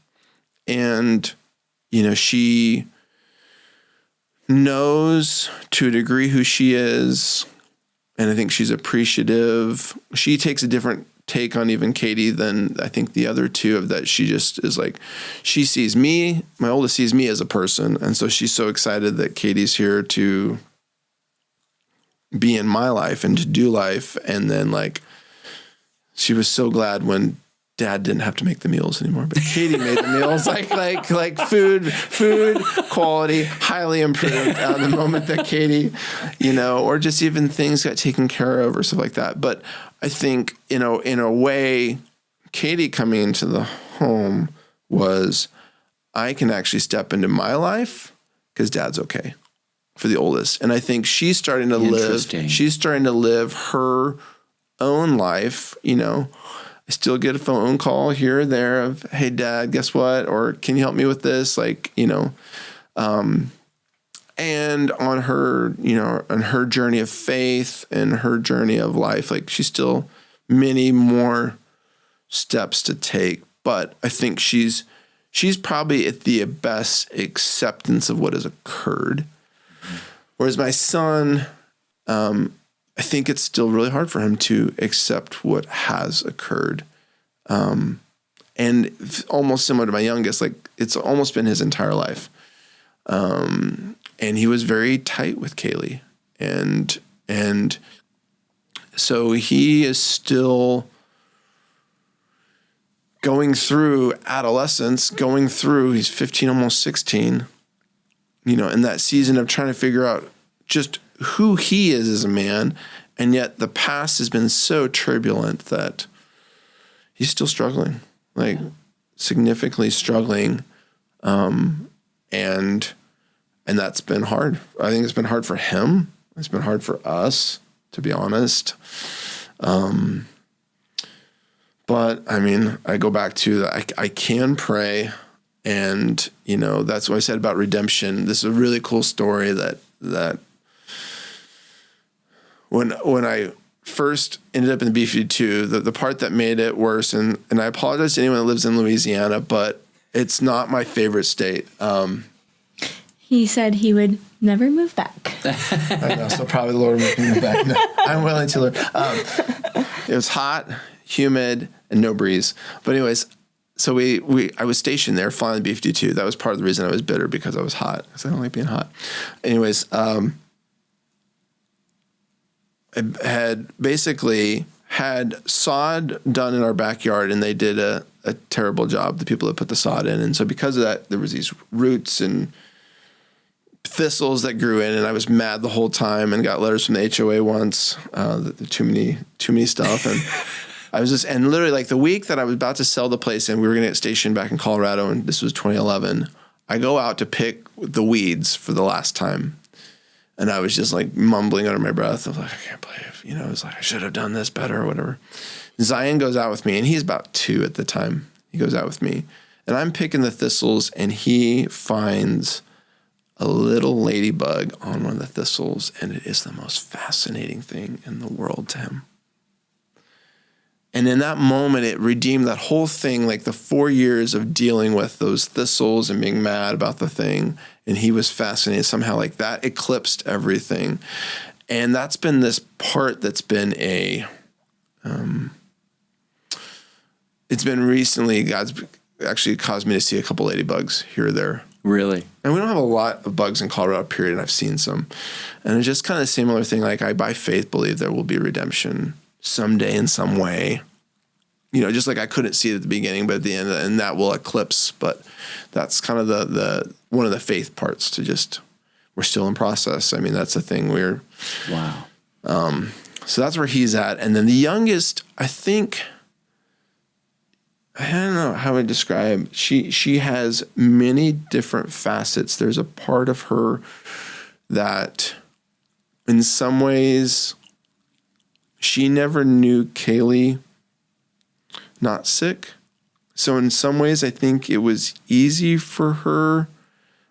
you know, she knows to a degree who she is. And I think she's appreciative. She takes a different take on even Katie than I think the other two, of that she just is like, she sees me, my oldest sees me as a person. And so she's so excited that Katie's here to be in my life and to do life. And then like, she was so glad when Dad didn't have to make the meals anymore, but Katie made the meals, like food quality highly improved the moment that Katie, you know, or just even things got taken care of or stuff like that. But I think, you know, in a way, Katie coming into the home was, I can actually step into my life because Dad's okay. For the oldest. And I think she's starting to live her own life. You know, I still get a phone call here or there of, hey Dad, guess what? Or can you help me with this? Like, you know, and on her, you know, on her journey of faith and her journey of life, like she's still many more steps to take. But I think she's probably at the best acceptance of what has occurred. Whereas my son, I think it's still really hard for him to accept what has occurred. And almost similar to my youngest, like it's almost been his entire life. And he was very tight with Kaylee. And so he is still going through adolescence, he's 15, almost 16. You know, in that season of trying to figure out just who he is as a man. And yet the past has been so turbulent that he's still struggling, like significantly struggling. And that's been hard. I think it's been hard for him. It's been hard for us, to be honest. But I mean, I go back to that. I can pray. And, you know, that's what I said about redemption. This is a really cool story that when I first ended up in the B-52, the part that made it worse, and I apologize to anyone that lives in Louisiana, but it's not my favorite state. He said he would never move back. I know, so probably the Lord will make me move back. No, I'm willing to learn. It was hot, humid, and no breeze. But anyways, so I was stationed there flying the B-52. That was part of the reason I was bitter, because I was hot, because I don't like being hot. Anyways, I had sod done in our backyard, and they did a terrible job, the people that put the sod in. And so because of that, there was these roots and thistles that grew in, and I was mad the whole time and got letters from the HOA once, too many stuff. And I was just, and literally like the week that I was about to sell the place and we were going to get stationed back in Colorado, and this was 2011, I go out to pick the weeds for the last time. And I was just like mumbling under my breath. I was like, I can't believe, you know, it was like, I should have done this better or whatever. Zion goes out with me, and he's about 2 at the time. He goes out with me, and I'm picking the thistles, and he finds a little ladybug on one of the thistles, and it is the most fascinating thing in the world to him. And in that moment, it redeemed that whole thing, like the 4 years of dealing with those thistles and being mad about the thing. And he was fascinated somehow, like that eclipsed everything. And that's been this part that's been it's been recently, God's actually caused me to see a couple ladybugs here or there. Really? And we don't have a lot of bugs in Colorado, period, and I've seen some. And it's just kind of a similar thing, like I, by faith, believe there will be redemption someday in some way. Just like I couldn't see it at the beginning, but at the end, and that will eclipse. But that's kind of the one of the faith parts to just, we're still in process. I mean, that's the thing Wow. So that's where he's at. And then the youngest, I think, I don't know how to describe. She has many different facets. There's a part of her that in some ways she never knew Kaylee not sick. So in some ways I think it was easy for her.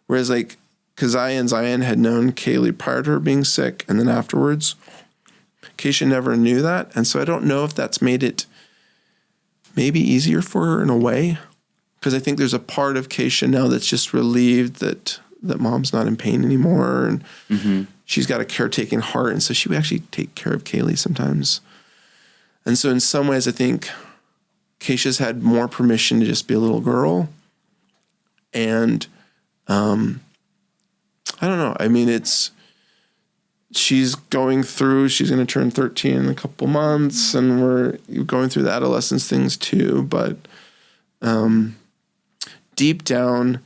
Whereas like Keziah and Zion had known Kaylee prior to her being sick and then afterwards. Keisha never knew that. And so I don't know if that's made it maybe easier for her in a way, because I think there's a part of Keisha now that's just relieved that mom's not in pain anymore, and she's got a caretaking heart, and so she would actually take care of Kaylee sometimes. And so in some ways, I think Keisha's had more permission to just be a little girl, and I don't know. I mean, she's going to turn 13 in a couple months, and we're going through the adolescence things too. But deep down,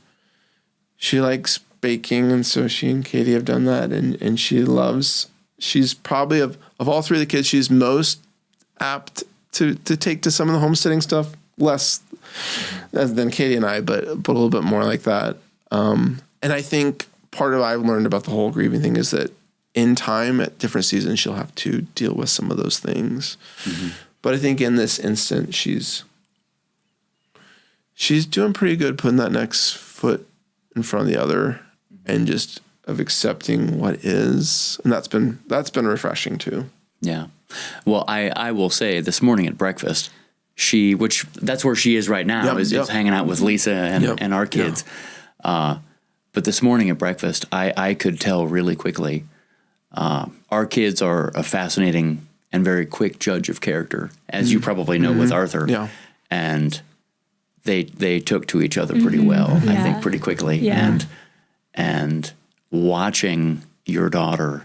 she likes baking, and so she and Katie have done that, and she's probably of all three of the kids, she's most apt to take to some of the homesteading stuff, less than Katie and I, but a little bit more like that. And I think part of what I've learned about the whole grieving thing is that in time, at different seasons, she'll have to deal with some of those things. But I think in this instant, she's doing pretty good putting that next foot in front of the other and just of accepting what is. And that's been refreshing too. Yeah. Well, I will say this morning at breakfast, that's where she is right now, is hanging out with Lisa and our kids. But this morning at breakfast, I could tell really quickly, our kids are a fascinating and very quick judge of character, as you probably know with Arthur. Yeah. And they took to each other pretty well, I think, pretty quickly. Yeah. And watching your daughter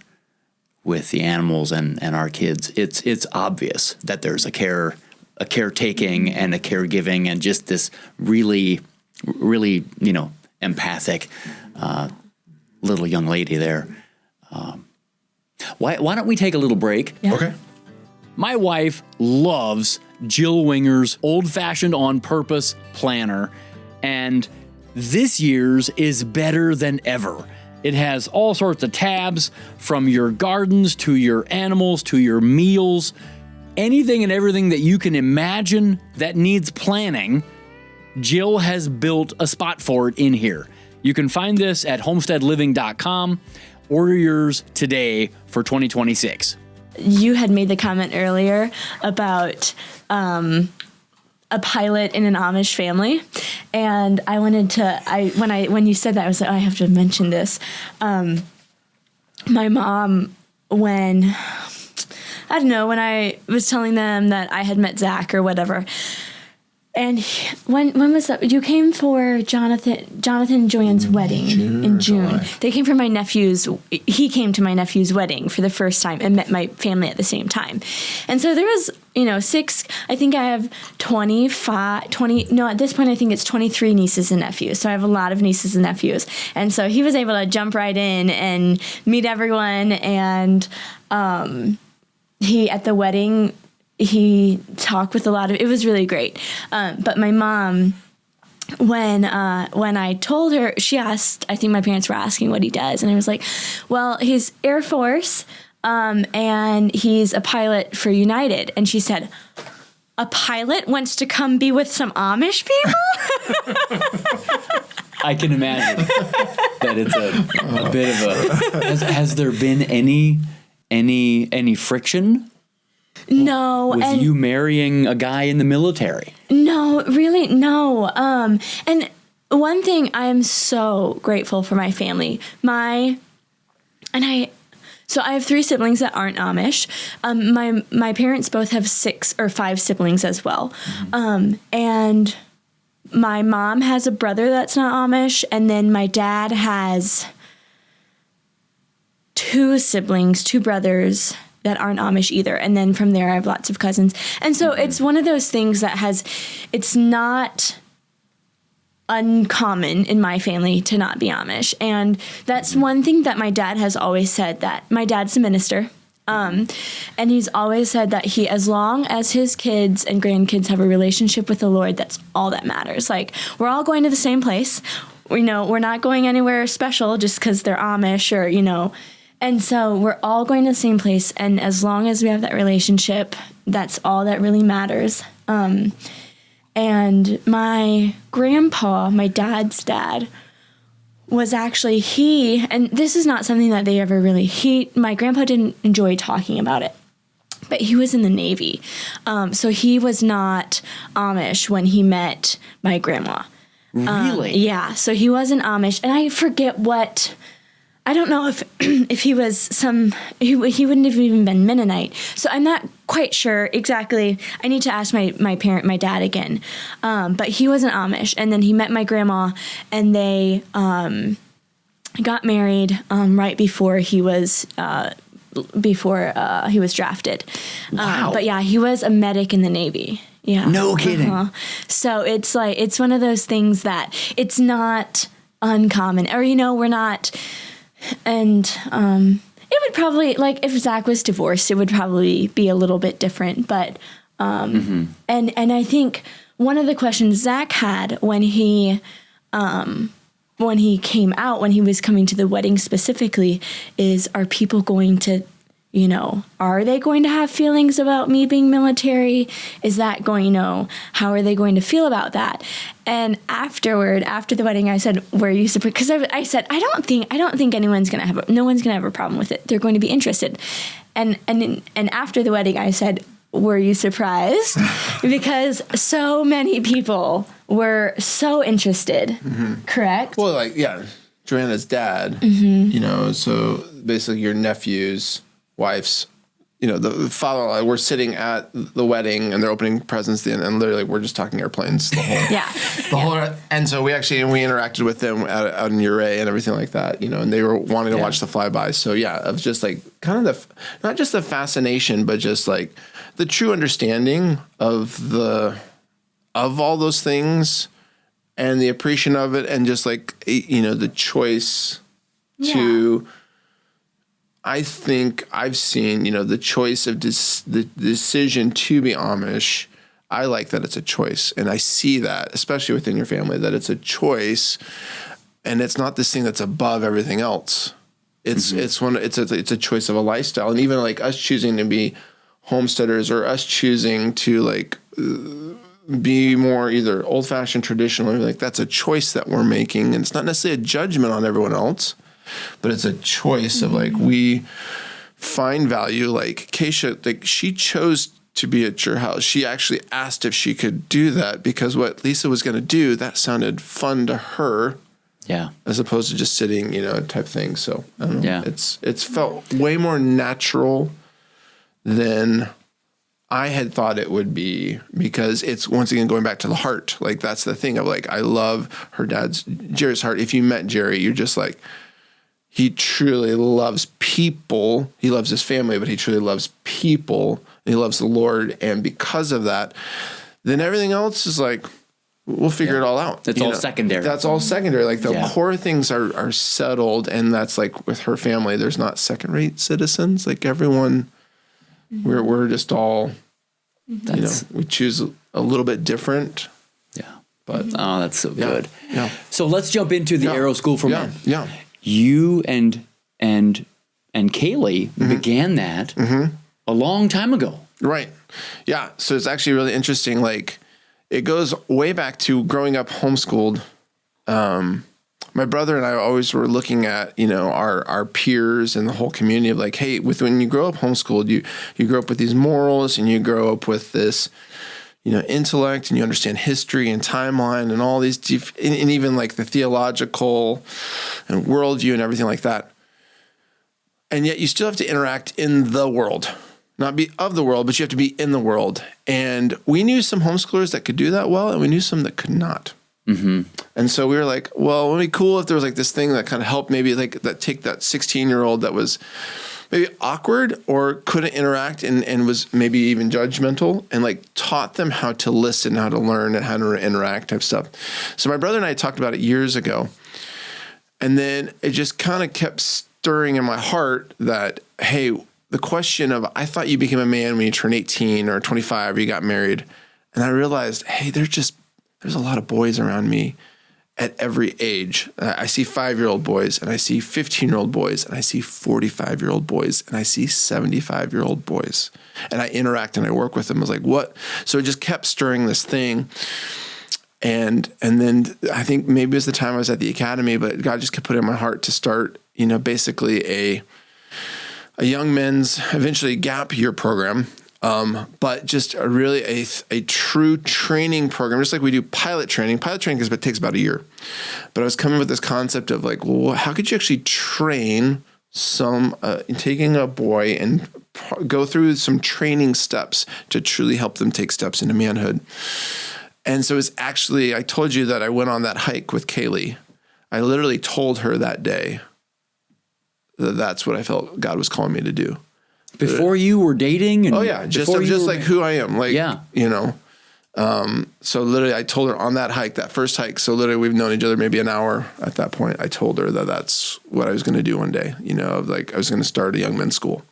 with the animals and our kids, it's obvious that there's a caretaking and a caregiving and just this really, really, empathic little young lady there. Why don't we take a little break? Yeah. Okay. My wife loves Jill Winger's old-fashioned on-purpose planner, and this year's is better than ever. It has all sorts of tabs, from your gardens to your animals to your meals. Anything and everything that you can imagine that needs planning, Jill has built a spot for it in here. You can find this at homesteadliving.com. Order yours today for 2026. You had made the comment earlier about a pilot in an Amish family, and I wanted to. When you said that, I was like, I have to mention this. My mom, when I was telling them that I had met Zach or whatever. And when was that? You came for Jonathan and Joanne's wedding in June. They came for he came to my nephew's wedding for the first time and met my family at the same time. And so there was, 6, I think I have 20, at this point I think it's 23 nieces and nephews. So I have a lot of nieces and nephews. And so he was able to jump right in and meet everyone. And at the wedding, he talked with it was really great. But my mom, when I told her, she asked, I think my parents were asking what he does. And I was like, well, he's Air Force, and he's a pilot for United. And she said, a pilot wants to come be with some Amish people? I can imagine that it's a bit of a, has there been any friction No. with and you marrying a guy in the military? No, really, no. And one thing, I am so grateful for my family. So I have 3 siblings that aren't Amish. My parents both have 6 or 5 siblings as well. And my mom has a brother that's not Amish, and then my dad has 2 siblings, 2 brothers that aren't Amish either. And then from there, I have lots of cousins. And so it's one of those things that it's not uncommon in my family to not be Amish. And that's one thing that my dad has always said, that my dad's a minister. And he's always said that as long as his kids and grandkids have a relationship with the Lord, that's all that matters. Like, we're all going to the same place. We're not going anywhere special just because they're Amish or, and so we're all going to the same place. And as long as we have that relationship, that's all that really matters. And my grandpa, my dad's dad, was actually and this is not something that they ever my grandpa didn't enjoy talking about it, but he was in the Navy. So he was not Amish when he met my grandma. Really? Yeah. So he wasn't Amish, and I forget I don't know if he was he wouldn't have even been Mennonite. So I'm not quite sure exactly. I need to ask my dad again. But he wasn't Amish. And then he met my grandma, and they got married right before he was drafted. Wow. But yeah, he was a medic in the Navy. Yeah. No kidding. So it's one of those things that it's not uncommon, or we're not. And it would probably, if Zach was divorced, it would probably be a little bit different. But and I think one of the questions Zach had when he came out, when he was coming to the wedding specifically, is, are people going to, are they going to have feelings about me being military? Is that going, how are they going to feel about that? And after the wedding, I said, were you surprised? Because I said, I don't think no one's going to have a problem with it. They're going to be interested. And after the wedding, I said, were you surprised? Because so many people were so interested. Correct? Well, Joanna's dad, so basically your nephew's wife's, the father-in-law, we're sitting at the wedding and they're opening presents and literally we're just talking airplanes the whole and so we interacted with them out in Uray and everything like that, and they were wanting to watch the flyby. So it was just kind of not just the fascination, but just the true understanding of all those things and the appreciation of it, and just the choice to. I think I've seen, the choice of the decision to be Amish. I like that it's a choice. And I see that, especially within your family, that it's a choice and it's not this thing that's above everything else. It's a choice of a lifestyle. And even us choosing to be homesteaders, or us choosing to be more either old fashioned, traditional, that's a choice that we're making. And it's not necessarily a judgment on everyone else. But it's a choice of we find value. Keisha, she chose to be at your house. She actually asked if she could do that because what Lisa was going to do, that sounded fun to her. Yeah. As opposed to just sitting, type thing. So I don't know. Yeah. It's felt way more natural than I had thought it would be, because it's once again going back to the heart. That's the thing of I love her Jerry's heart. If you met Jerry, you're just he truly loves people. He loves his family, but he truly loves people. And he loves the Lord. And because of that, then everything else is we'll figure it all out. It's all secondary. That's all secondary. The core things are settled. And that's with her family, there's not second-rate citizens. Everyone, we're just all, we choose a little bit different. Yeah. But that's so good. Yeah. So let's jump into the Aero School for Men. Yeah. You and Kaylee began that a long time ago. Right. Yeah. So it's actually really interesting. It goes way back to growing up homeschooled. my brother and I always were looking at, our peers and the whole community of like, hey, when you grow up homeschooled, you grow up with these morals and you grow up with this, intellect, and you understand history and timeline and all these and even like the theological and worldview and everything like that. And yet you still have to interact in the world, not be of the world, but you have to be in the world. And we knew some homeschoolers that could do that well, and we knew some that could not. Mm-hmm. And so we were like, well, it would be cool if there was like this thing that kind of helped maybe like take that 16-year-old that was maybe awkward or couldn't interact and was maybe even judgmental, and like taught them how to listen, how to learn, and how to interact type stuff. So my brother and I talked about it years ago. And then it just kind of kept stirring in my heart that, hey, the question of, I thought you became a man when you turned 18 or 25 or you got married. And I realized, hey, there's a lot of boys around me at every age. I see 5-year-old boys, and I see 15-year-old boys, and I see 45-year-old boys, and I see 75-year-old boys. And I interact and I work with them. I was like, what? So it just kept stirring this thing. And then I think maybe it was the time I was at the academy, but God just kept putting in my heart to start, basically a young men's, eventually gap year program. But just a true training program, just like we do pilot training. Pilot training takes about a year. But I was coming with this concept of like, well, how could you actually train taking a boy and go through some training steps to truly help them take steps into manhood? And so it's actually, I told you that I went on that hike with Kaylee. I literally told her that day that that's what I felt God was calling me to do. Before you were dating? And just like who I am. Like, so literally I told her on that hike, that first hike. So literally we've known each other maybe an hour at that point. I told her that that's what I was going to do one day, like I was going to start a young men's school.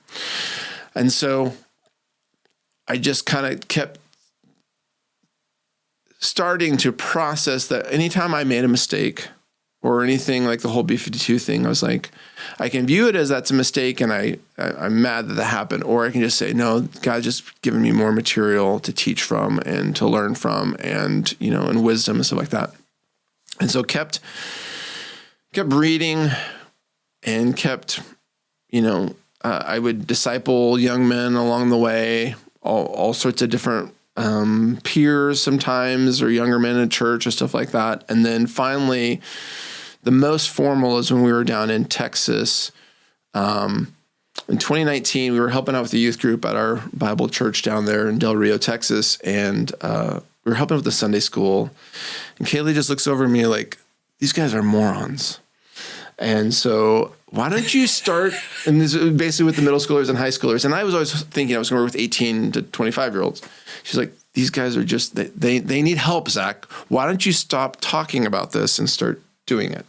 And so I just kind of kept starting to process that anytime I made a mistake or anything like the whole B-52 thing, I was like, I can view it as that's a mistake and I'm mad that happened. Or I can just say, no, God's just given me more material to teach from and to learn from and, and wisdom and stuff like that. And so kept reading and kept, I would disciple young men along the way, all sorts of different peers sometimes, or younger men in church or stuff like that. And then finally, the most formal is when we were down in Texas. In 2019, we were helping out with the youth group at our Bible church down there in Del Rio, Texas. And we were helping with the Sunday school. And Kaylee just looks over at me like, these guys are morons. And so why don't you start, and this is basically with the middle schoolers and high schoolers. And I was always thinking I was going to work with 18 to 25-year-olds. She's like, these guys are just, they need help, Zach. Why don't you stop talking about this and start doing it?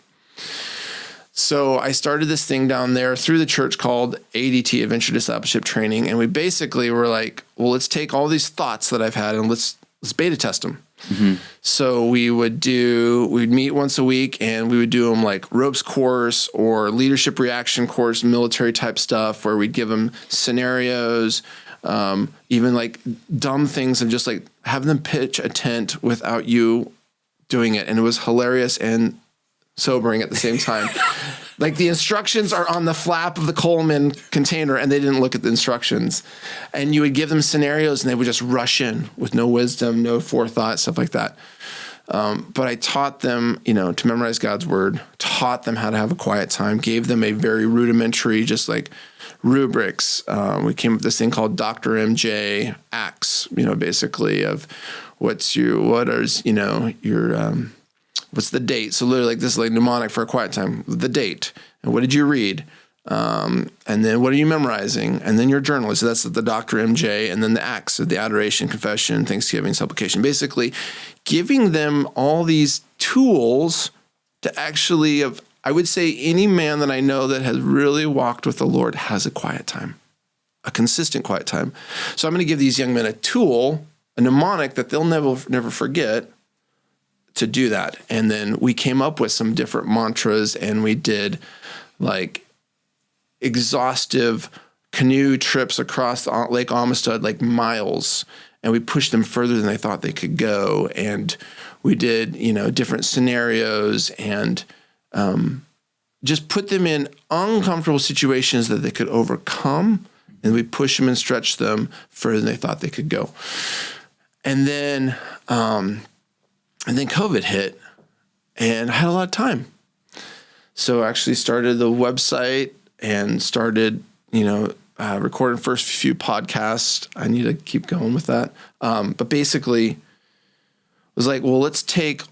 So I started this thing down there through the church called ADT, Adventure Discipleship Training. And we basically were like, well, let's take all these thoughts that I've had and let's beta test them. Mm-hmm. So we'd meet once a week and we would do them like ropes course or leadership reaction course, military type stuff, where we'd give them scenarios, even like dumb things, and just like have them pitch a tent without you doing it. And it was hilarious and sobering at the same time. Like the instructions are on the flap of the Coleman container and they didn't look at the instructions. And you would give them scenarios and they would just rush in with no wisdom, no forethought, stuff like that. But I taught them, to memorize God's word, taught them how to have a quiet time, gave them a very rudimentary, just like rubrics. We came up with this thing called Dr. MJ Acts, basically of what's the date? So literally like this is like mnemonic for a quiet time, the date. And what did you read? And then what are you memorizing? And then your journal. So that's the Dr. MJ. And then the acts of the adoration, confession, thanksgiving, supplication. Basically giving them all these tools to actually, I would say any man that I know that has really walked with the Lord has a quiet time, a consistent quiet time. So I'm going to give these young men a tool, a mnemonic that they'll never forget, to do that. And then we came up with some different mantras and we did like exhaustive canoe trips across Lake Homestead, like miles. And we pushed them further than they thought they could go. And we did, different scenarios and just put them in uncomfortable situations that they could overcome, and we push them and stretch them further than they thought they could go. And then COVID hit, and I had a lot of time. So I actually started the website and started, recording first few podcasts. I need to keep going with that. But basically, was like, well, let's take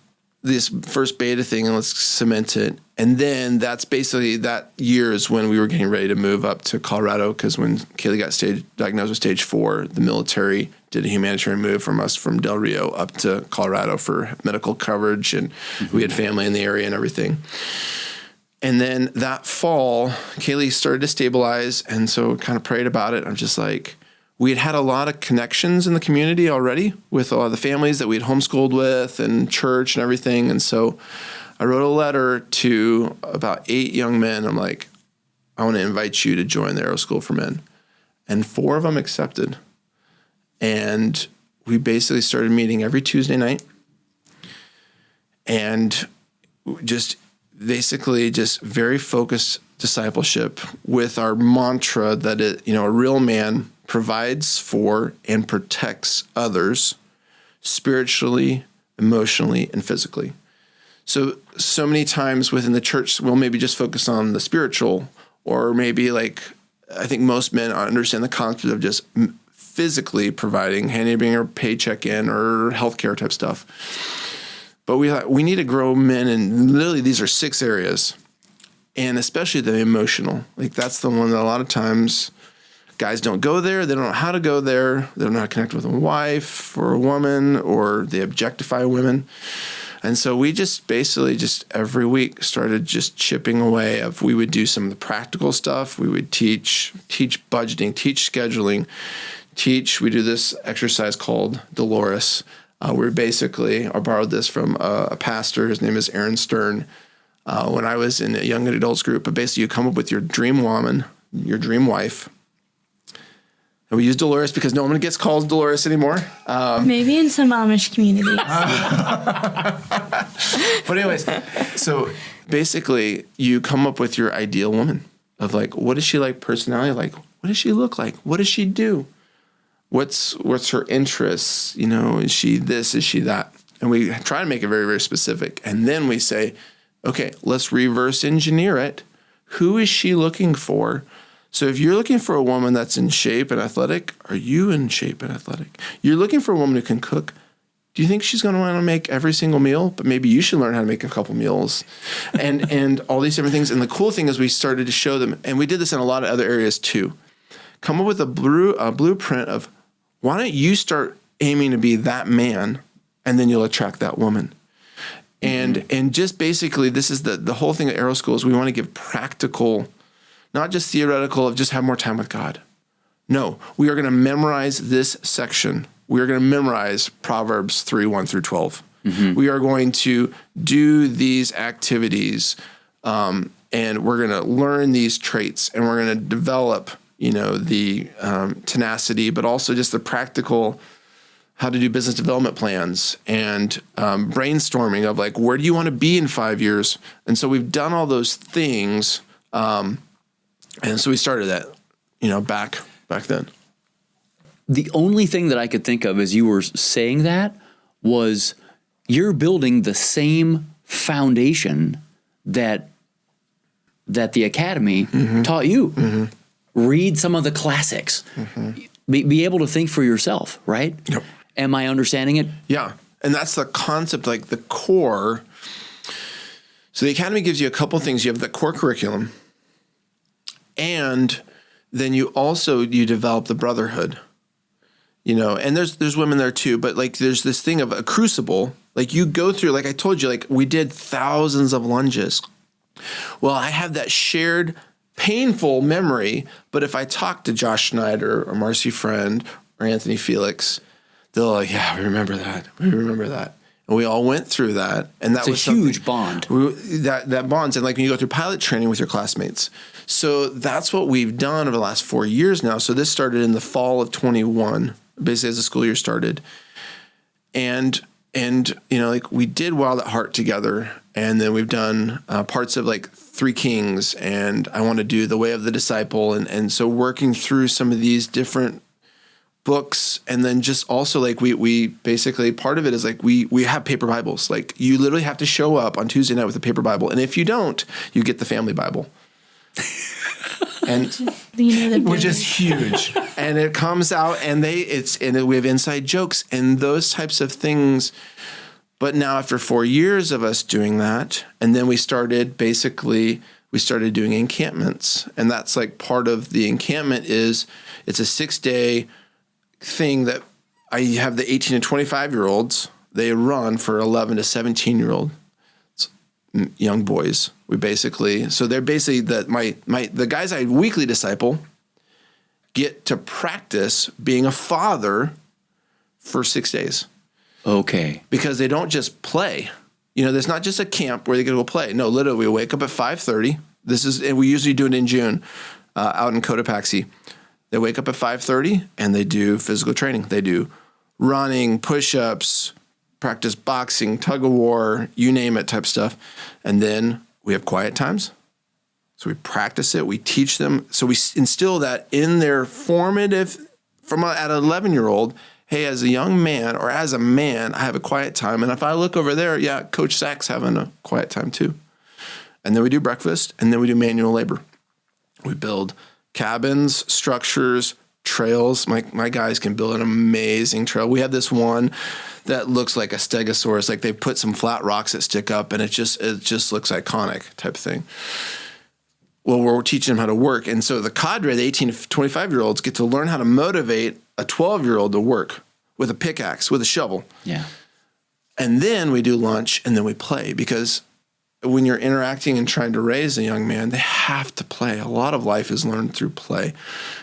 this first beta thing and let's cement it. And then that's basically that year is when we were getting ready to move up to Colorado, because when Kaylee got diagnosed with stage 4, the military did a humanitarian move from us from Del Rio up to Colorado for medical coverage, and we had family in the area and everything. And then that fall, Kaylee started to stabilize, and so kind of prayed about it. I'm just like, we had a lot of connections in the community already with a lot of the families that we had homeschooled with and church and everything. And so I wrote a letter to about 8 young men. I'm like, I want to invite you to join the Aero School for Men. And 4 of them accepted. And we basically started meeting every Tuesday night. And just basically just very focused discipleship with our mantra that a real man provides for and protects others spiritually, emotionally, and physically. So many times within the church, we'll maybe just focus on the spiritual, or maybe I think most men understand the concept of just physically providing, handing a paycheck in or healthcare type stuff. But we need to grow men, and literally these are 6 areas, and especially the emotional. That's the one that a lot of times guys don't go there. They don't know how to go there. They don't know how to connect with a wife or a woman, or they objectify women. And so we just basically just every week started just chipping away we would do some of the practical stuff. We would teach budgeting, teach scheduling, we do this exercise called Dolores. I borrowed this from a pastor. His name is Aaron Stern. When I was in a young adults group, but basically you come up with your dream woman, your dream wife. And we use Dolores because no one gets called Dolores anymore. Maybe in some Amish communities. But anyways, so basically you come up with your ideal woman of what is she like personality? What does she look like? What does she do? What's her interests? Is she this? Is she that? And we try to make it very, very specific. And then we say, okay, let's reverse engineer it. Who is she looking for? So if you're looking for a woman that's in shape and athletic, are you in shape and athletic? You're looking for a woman who can cook. Do you think she's going to want to make every single meal? But maybe you should learn how to make a couple meals and all these different things. And the cool thing is we started to show them, and we did this in a lot of other areas too, come up with a blueprint of why don't you start aiming to be that man, and then you'll attract that woman. And just basically this is the whole thing at Aero School is we want to give practical, not just theoretical of just have more time with God. No, we are going to memorize this section. We are going to memorize Proverbs 3:1-12. Mm-hmm. We are going to do these activities, and we're going to learn these traits, and we're going to develop, the tenacity, but also just the practical how to do business development plans and brainstorming of where do you want to be in 5 years? And so we've done all those things. And so we started that, back then. The only thing that I could think of as you were saying that was you're building the same foundation that the academy taught you. Mm-hmm. Read some of the classics. Mm-hmm. Be able to think for yourself, right? Yep. Am I understanding it? Yeah. And that's the concept, the core. So the academy gives you a couple things. You have the core curriculum, and then you develop the brotherhood, and there's women there too, but there's this thing of a crucible, you go through, I told you, we did thousands of lunges. Well, I have that shared painful memory, but if I talk to Josh Schneider or Marcy Friend or Anthony Felix, they're like, yeah, we remember that. And we all went through that. And that was a huge bond. That bonds. And when you go through pilot training with your classmates. So that's what we've done over the last 4 years now. So this started in the fall of 21, basically as the school year started. And And, like we did Wild at Heart together, and then we've done parts of like Three Kings, and I want to do The Way of the Disciple. And so working through some of these different books, and then just also like we basically, part of it is like we have paper Bibles. Like you literally have to show up on Tuesday night with a paper Bible. And if you don't, you get the family Bible. And which is huge. And it comes out and we have inside jokes and those types of things. But now after 4 years of us doing that, and then we started doing encampments. And that's like part of the encampment is it's a 6-day thing that I have the 18 to 25-year-olds. They run for 11 to 17-year-old young boys. So they're basically the guys I weekly disciple get to practice being a father for 6 days. Okay. Because they don't just play. There's not just a camp where they get to go play. No, literally we wake up at 5:30. And we usually do it in June out in Cotopaxi. They wake up at 5:30 and they do physical training. They do running, push-ups, practice boxing, tug of war, you name it type stuff. And then we have quiet times. So we practice it. We teach them. So we instill that in their formative, at an 11-year-old, hey, as a young man or as a man, I have a quiet time. And if I look over there, yeah, Coach Zach's having a quiet time too. And then we do breakfast, and then we do manual labor. We build cabins, structures, trails. My guys can build an amazing trail. We have this one that looks like a stegosaurus, like they've put some flat rocks that stick up, and it just looks iconic type thing. Well, we're teaching them how to work. And so the cadre, the 18 to 25-year-olds, get to learn how to motivate a 12-year-old to work with a pickaxe, with a shovel. Yeah. And then we do lunch, and then we play, because when you're interacting and trying to raise a young man, they have to play. A lot of life is learned through play.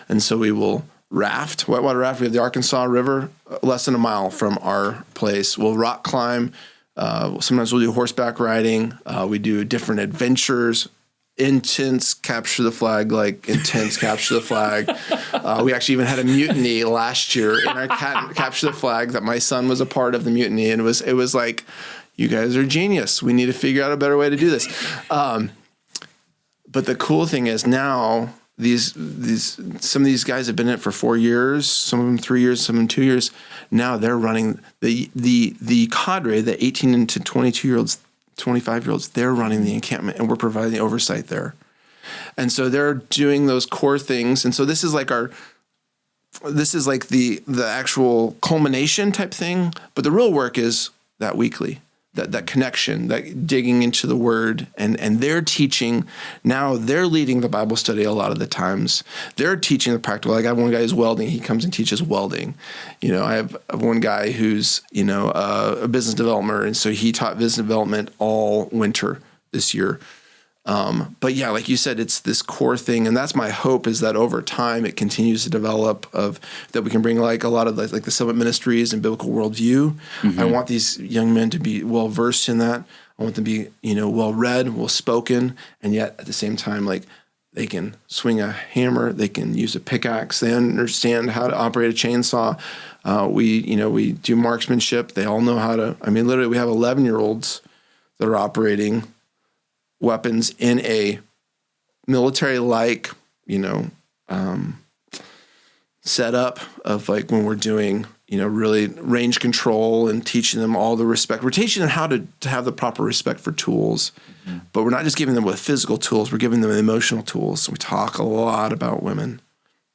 And so we will raft, whitewater raft. We have the Arkansas River, less than a mile from our place. We'll rock climb. Sometimes we'll do horseback riding. We do different adventures. Intense capture the flag. We actually even had a mutiny last year in our capture the flag that my son was a part of the mutiny. And it was like, you guys are genius. We need to figure out a better way to do this. But the cool thing is now some of these guys have been in it for 4 years, some of them 3 years, some of them 2 years. Now they're running the cadre, the 18 to 22-year-olds, 25-year-olds, they're running the encampment, and we're providing the oversight there. And so they're doing those core things. And so this is like the actual culmination type thing. But the real work is that weekly. That connection, that digging into the word, and they're teaching. Now they're leading the Bible study a lot of the times. They're teaching the practical. Like I have one guy who's welding. He comes and teaches welding. I have one guy who's, a business developer. And so he taught business development all winter this year. But yeah, like you said, it's this core thing. And that's my hope, is that over time it continues to develop, that we can bring like a lot of like the Summit Ministries and biblical worldview. Mm-hmm. I want these young men to be well versed in that. I want them to be, well read, well spoken, and yet at the same time, like they can swing a hammer, they can use a pickaxe, they understand how to operate a chainsaw. We do marksmanship. They all know how to. Literally, we have 11-year-olds that are operating weapons in a military-like, setup of like when we're doing, really range control and teaching them all the respect. We're teaching them how to have the proper respect for tools, mm-hmm. but we're not just giving them with physical tools. We're giving them emotional tools. We talk a lot about women,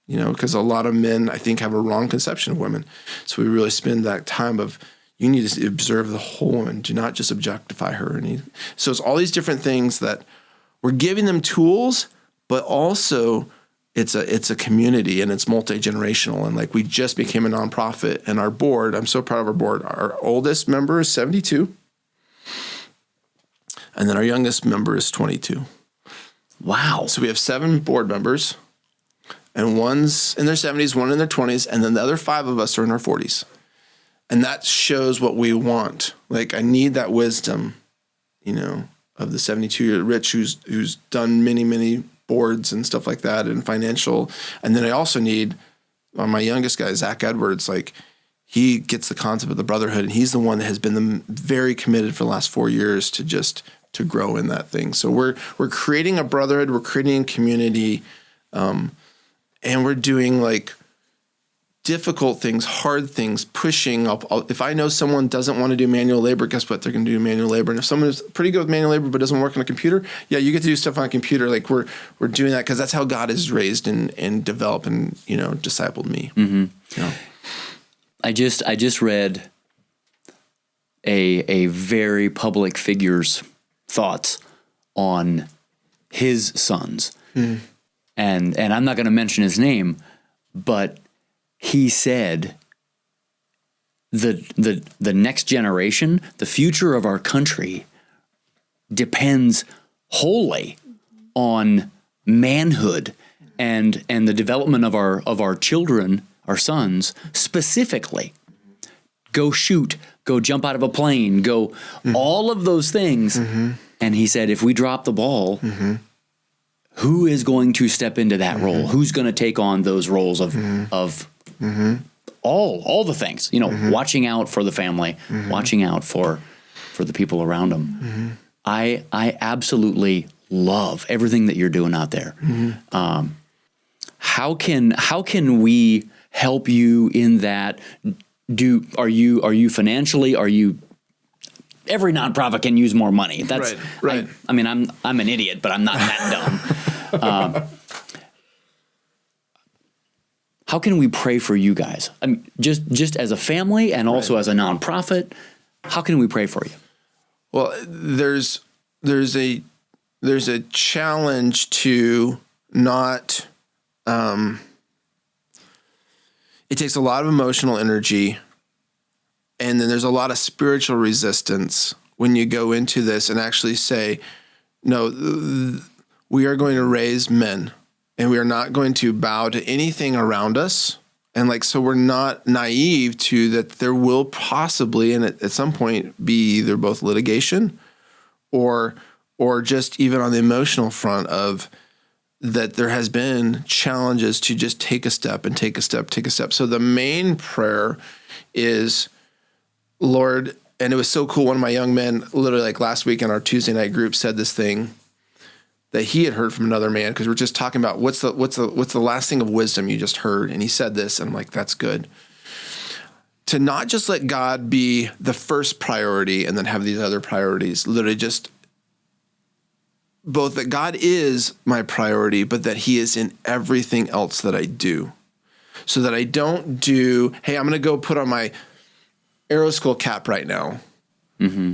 because a lot of men, I think, have a wrong conception of women. So we really spend that time of, you need to observe the whole woman. Do not just objectify her. So it's all these different things that we're giving them tools, but also it's a community, and it's multi-generational. And like we just became a nonprofit, and our board, I'm so proud of our board. Our oldest member is 72. And then our youngest member is 22. Wow. So we have 7 board members, and one's in their 70s, one in their 20s, and then the other 5 of us are in our 40s. And that shows what we want. Like, I need that wisdom, of the 72-year Rich who's done many, many boards and stuff like that, and financial. And then I also need my youngest guy, Zach Edwards. Like, he gets the concept of the brotherhood, and he's the one that has been very committed for the last 4 years to grow in that thing. So we're creating a brotherhood, we're creating a community, and we're doing like difficult things, hard things, pushing up. If I know someone doesn't want to do manual labor, guess what? They're going to do manual labor. And if someone is pretty good with manual labor but doesn't work on a computer, yeah, you get to do stuff on a computer. Like we're doing that because that's how God has raised and developed and discipled me. Mm-hmm. Yeah. I just read a very public figure's thoughts on his sons, and I'm not going to mention his name, but he said the next generation, the future of our country, depends wholly on manhood and the development of our children, our sons specifically. Go shoot, go jump out of a plane, go all of those things. Mm-hmm. And he said, if we drop the ball, who is going to step into that role? Who's going to take on those roles of all the things, watching out for the family, watching out for the people around them. I absolutely love everything that you're doing out there. How can we help you in that? Are you financially? Are you? Every nonprofit can use more money. That's right. I mean, I'm an idiot, but I'm not that dumb. How can we pray for you guys? I mean, just as a family and also as a nonprofit, how can we pray for you? Well, there's a challenge to not. It takes a lot of emotional energy, and then there's a lot of spiritual resistance when you go into this and actually say, no, we are going to raise men. And we are not going to bow to anything around us. And so we're not naive to that there will possibly, and at some point, be either both litigation or just even on the emotional front of that there has been challenges to just take a step and take a step, take a step. So the main prayer is, Lord, and it was so cool. One of my young men, literally last week in our Tuesday night group, said this thing that he had heard from another man, because we're just talking about what's the last thing of wisdom you just heard, and he said this, and I'm like, that's good. To not just let God be the first priority and then have these other priorities, literally just both that God is my priority, but that he is in everything else that I do. So that I don't do, hey, I'm going to go put on my Aero School cap right now. Mm-hmm.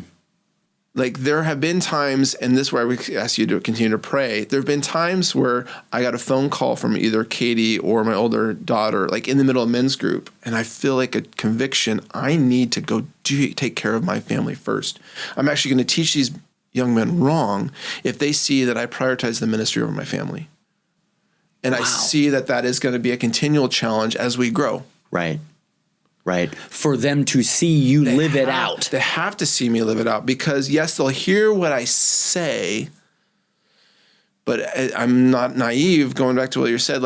There have been times, and this is where I would ask you to continue to pray. There have been times where I got a phone call from either Katie or my older daughter, in the middle of men's group, and I feel like a conviction. I need to go take care of my family first. I'm actually going to teach these young men wrong if they see that I prioritize the ministry over my family. And wow. I see that is going to be a continual challenge as we grow. Right. Right. For them to see you live it out. They have to see me live it out because, yes, they'll hear what I say, but I'm not naive. Going back to what you said,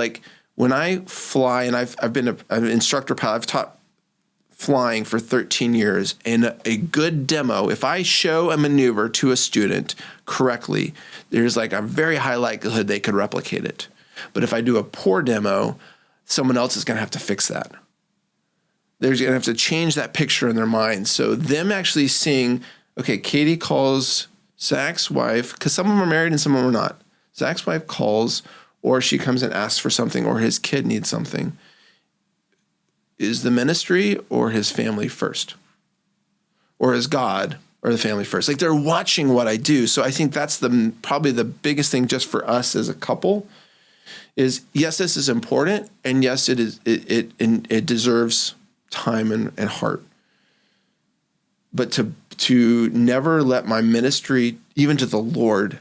when I fly, and I've been an instructor pilot, I've taught flying for 13 years, and a good demo, if I show a maneuver to a student correctly, there's a very high likelihood they could replicate it. But if I do a poor demo, someone else is going to have to fix that. They're going to have to change that picture in their mind. So them actually seeing, okay, Katie calls Zach's wife, because some of them are married and some of them are not. Zach's wife calls, or she comes and asks for something, or his kid needs something. Is the ministry or his family first? Or is God or the family first? They're watching what I do. So I think that's probably the biggest thing just for us as a couple is, yes, this is important, and yes, it deserves time and heart, but to never let my ministry, even to the Lord,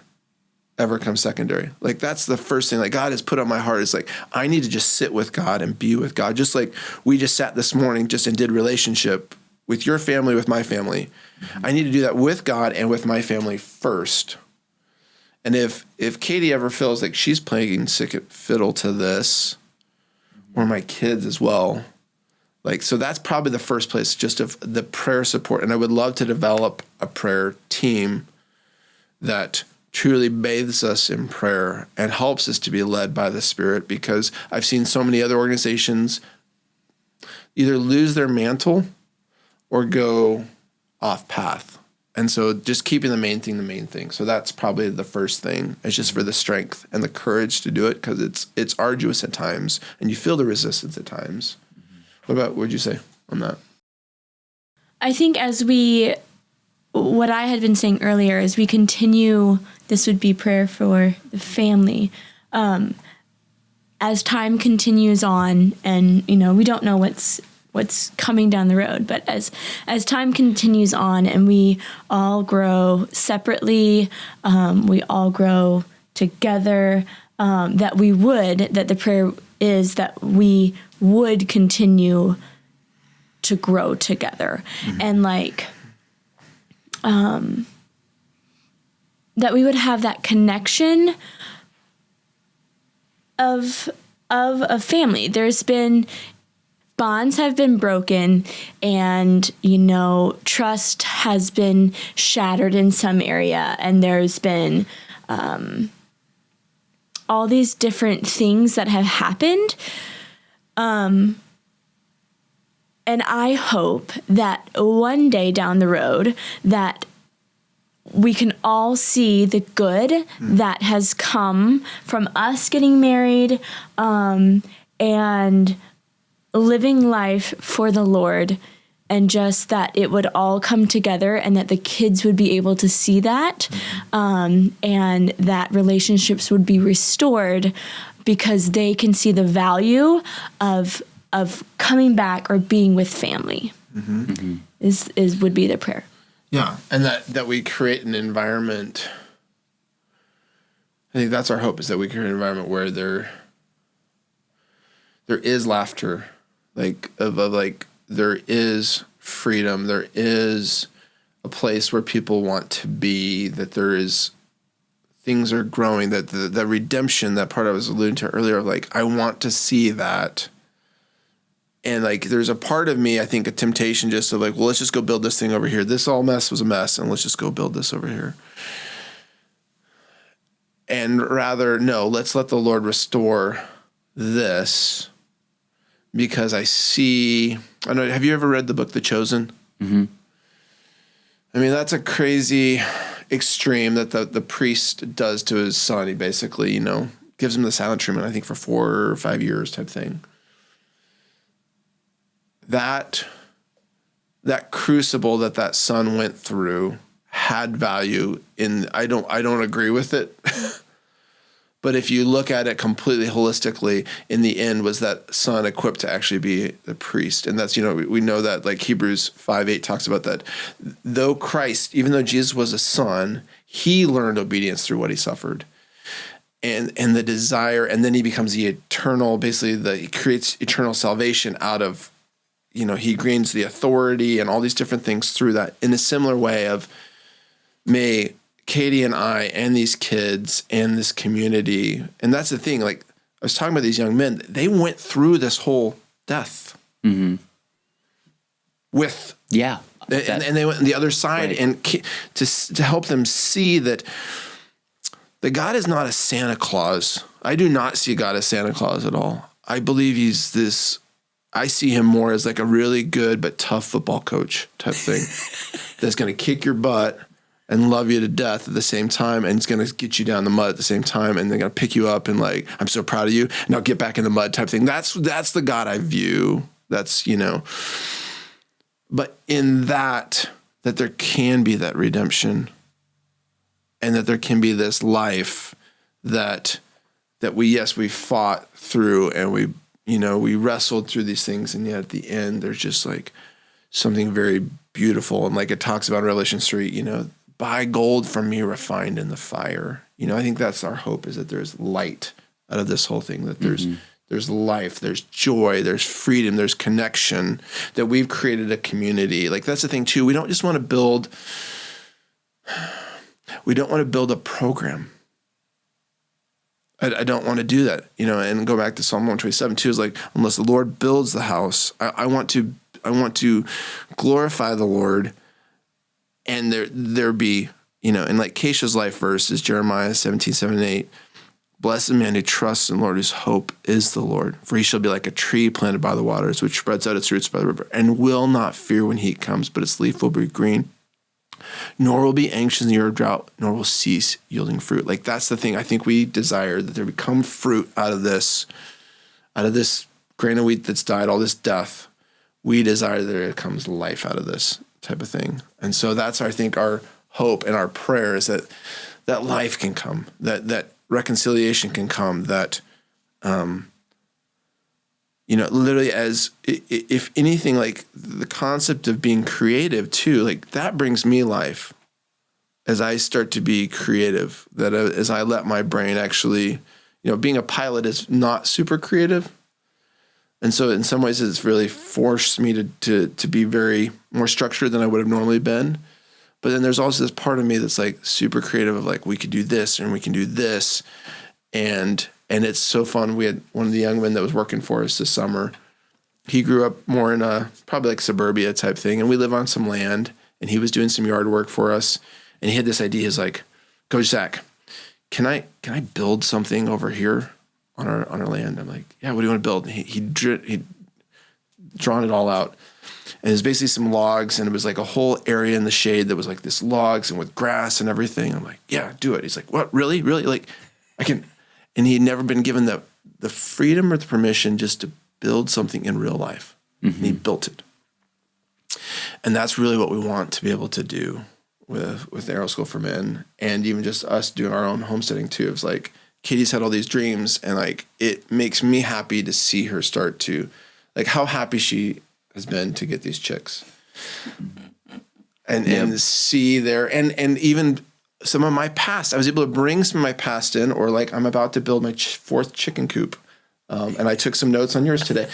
ever come secondary. That's the first thing. God has put on my heart is I need to just sit with God and be with God. Just like we just sat this morning and did relationship with your family, with my family. Mm-hmm. I need to do that with God and with my family first. And if Katie ever feels like she's playing sick fiddle to this, or my kids as well, Like, so that's probably the first place, just of the prayer support. And I would love to develop a prayer team that truly bathes us in prayer and helps us to be led by the Spirit, because I've seen so many other organizations either lose their mantle or go off path. And so just keeping the main thing. So that's probably the first thing, is just for the strength and the courage to do it, because it's arduous at times and you feel the resistance at times. What would you say on that? I think what I had been saying earlier, as we continue, this would be prayer for the family. As time continues on, and we don't know what's coming down the road, but as time continues on and we all grow separately, we all grow together, that the prayer is that we would continue to grow together, and that we would have that connection of a family. There's been bonds have been broken, and trust has been shattered in some area, and there's been all these different things that have happened. And I hope that one day down the road that we can all see the good that has come from us getting married, and living life for the Lord, and just that it would all come together, and that the kids would be able to see that, and that relationships would be restored, because they can see the value of coming back or being with family. Would be the prayer. Yeah, and that we create an environment. I think that's our hope, is that we create an environment where there is laughter, there is freedom, there is a place where people want to be, that there is things are growing, that the redemption, that part I was alluding to earlier, of I want to see that. And there's a part of me, I think, a temptation just of well, let's just go build this thing over here. This all mess was a mess, and let's just go build this over here. And rather, no, let's let the Lord restore this, because I don't know, have you ever read the book, The Chosen? Mm-hmm. I mean, that's a crazy extreme that the priest does to his son. He basically, gives him the silent treatment, I think, for 4 or 5 years type thing. That crucible that son went through had value I don't agree with it. But if you look at it completely holistically, in the end, was that son equipped to actually be the priest? And that's, we know that Hebrews 5:8 talks about that. Though Christ, even though Jesus was a son, he learned obedience through what he suffered. And the desire, and then he becomes the eternal, basically he creates eternal salvation out of, he gains the authority and all these different things through that, in a similar way of, may Katie and I and these kids and this community, and that's the thing, I was talking about these young men, they went through this whole death with, and they went on the other side, right. And to help them see that God is not a Santa Claus. I do not see God as Santa Claus at all. I believe I see him more as a really good but tough football coach type thing that's going to kick your butt and love you to death at the same time, and it's going to get you down the mud at the same time, and they're going to pick you up and I'm so proud of you, now get back in the mud type thing. That's the God I view. That's, but in that there can be that redemption, and that there can be this life that we fought through, and we wrestled through these things, and yet at the end, there's just something very beautiful. And it talks about in Revelation 3, buy gold from me refined in the fire. I think that's our hope, is that there's light out of this whole thing, that there's life, there's joy, there's freedom, there's connection, that we've created a community. That's the thing too. We don't just want to build a program. I don't want to do that, and go back to Psalm 127 too, is like, unless the Lord builds the house, I want to glorify the Lord, and there be, and like Keisha's life verse is Jeremiah 17:7-8. Blessed the man who trusts in the Lord, whose hope is the Lord. For he shall be like a tree planted by the waters, which spreads out its roots by the river, and will not fear when heat comes, but its leaf will be green. Nor will be anxious in the year of drought, nor will cease yielding fruit. Like, that's the thing. I think we desire that there become fruit out of this grain of wheat that's died, all this death. We desire that there comes life out of this type of thing. And so that's, I think, our hope and our prayer is that life can come, that reconciliation can come, that, literally, as if anything, like the concept of being creative too, like that brings me life as I start to be creative, that as I let my brain actually, being a pilot is not super creative. And so in some ways it's really forced me to be very more structured than I would have normally been. But then there's also this part of me that's like super creative of like, we could do this and we can do this. And it's so fun. We had one of the young men that was working for us this summer. He grew up more in a probably like suburbia type thing. And we live on some land, and he was doing some yard work for us. And he had this idea. He's like, Coach Zach, can I build something over here on our land? I'm like, yeah, what do you want to build? And he'd drawn it all out. And it was basically some logs, and it was like a whole area in the shade that was like this logs and with grass and everything. I'm like, yeah, do it. He's like, what, really? Like, I can. And he'd never been given the freedom or the permission just to build something in real life. Mm-hmm. And he built it. And that's really what we want to be able to do with Aero School for Men, and even just us doing our own homesteading too. It's like, Katie's had all these dreams, and like, it makes me happy to see her start to, like, how happy she has been to get these chicks and see their, and even some of my past, I was able to bring some of my past in, or like, I'm about to build my fourth chicken coop. And I took some notes on yours today.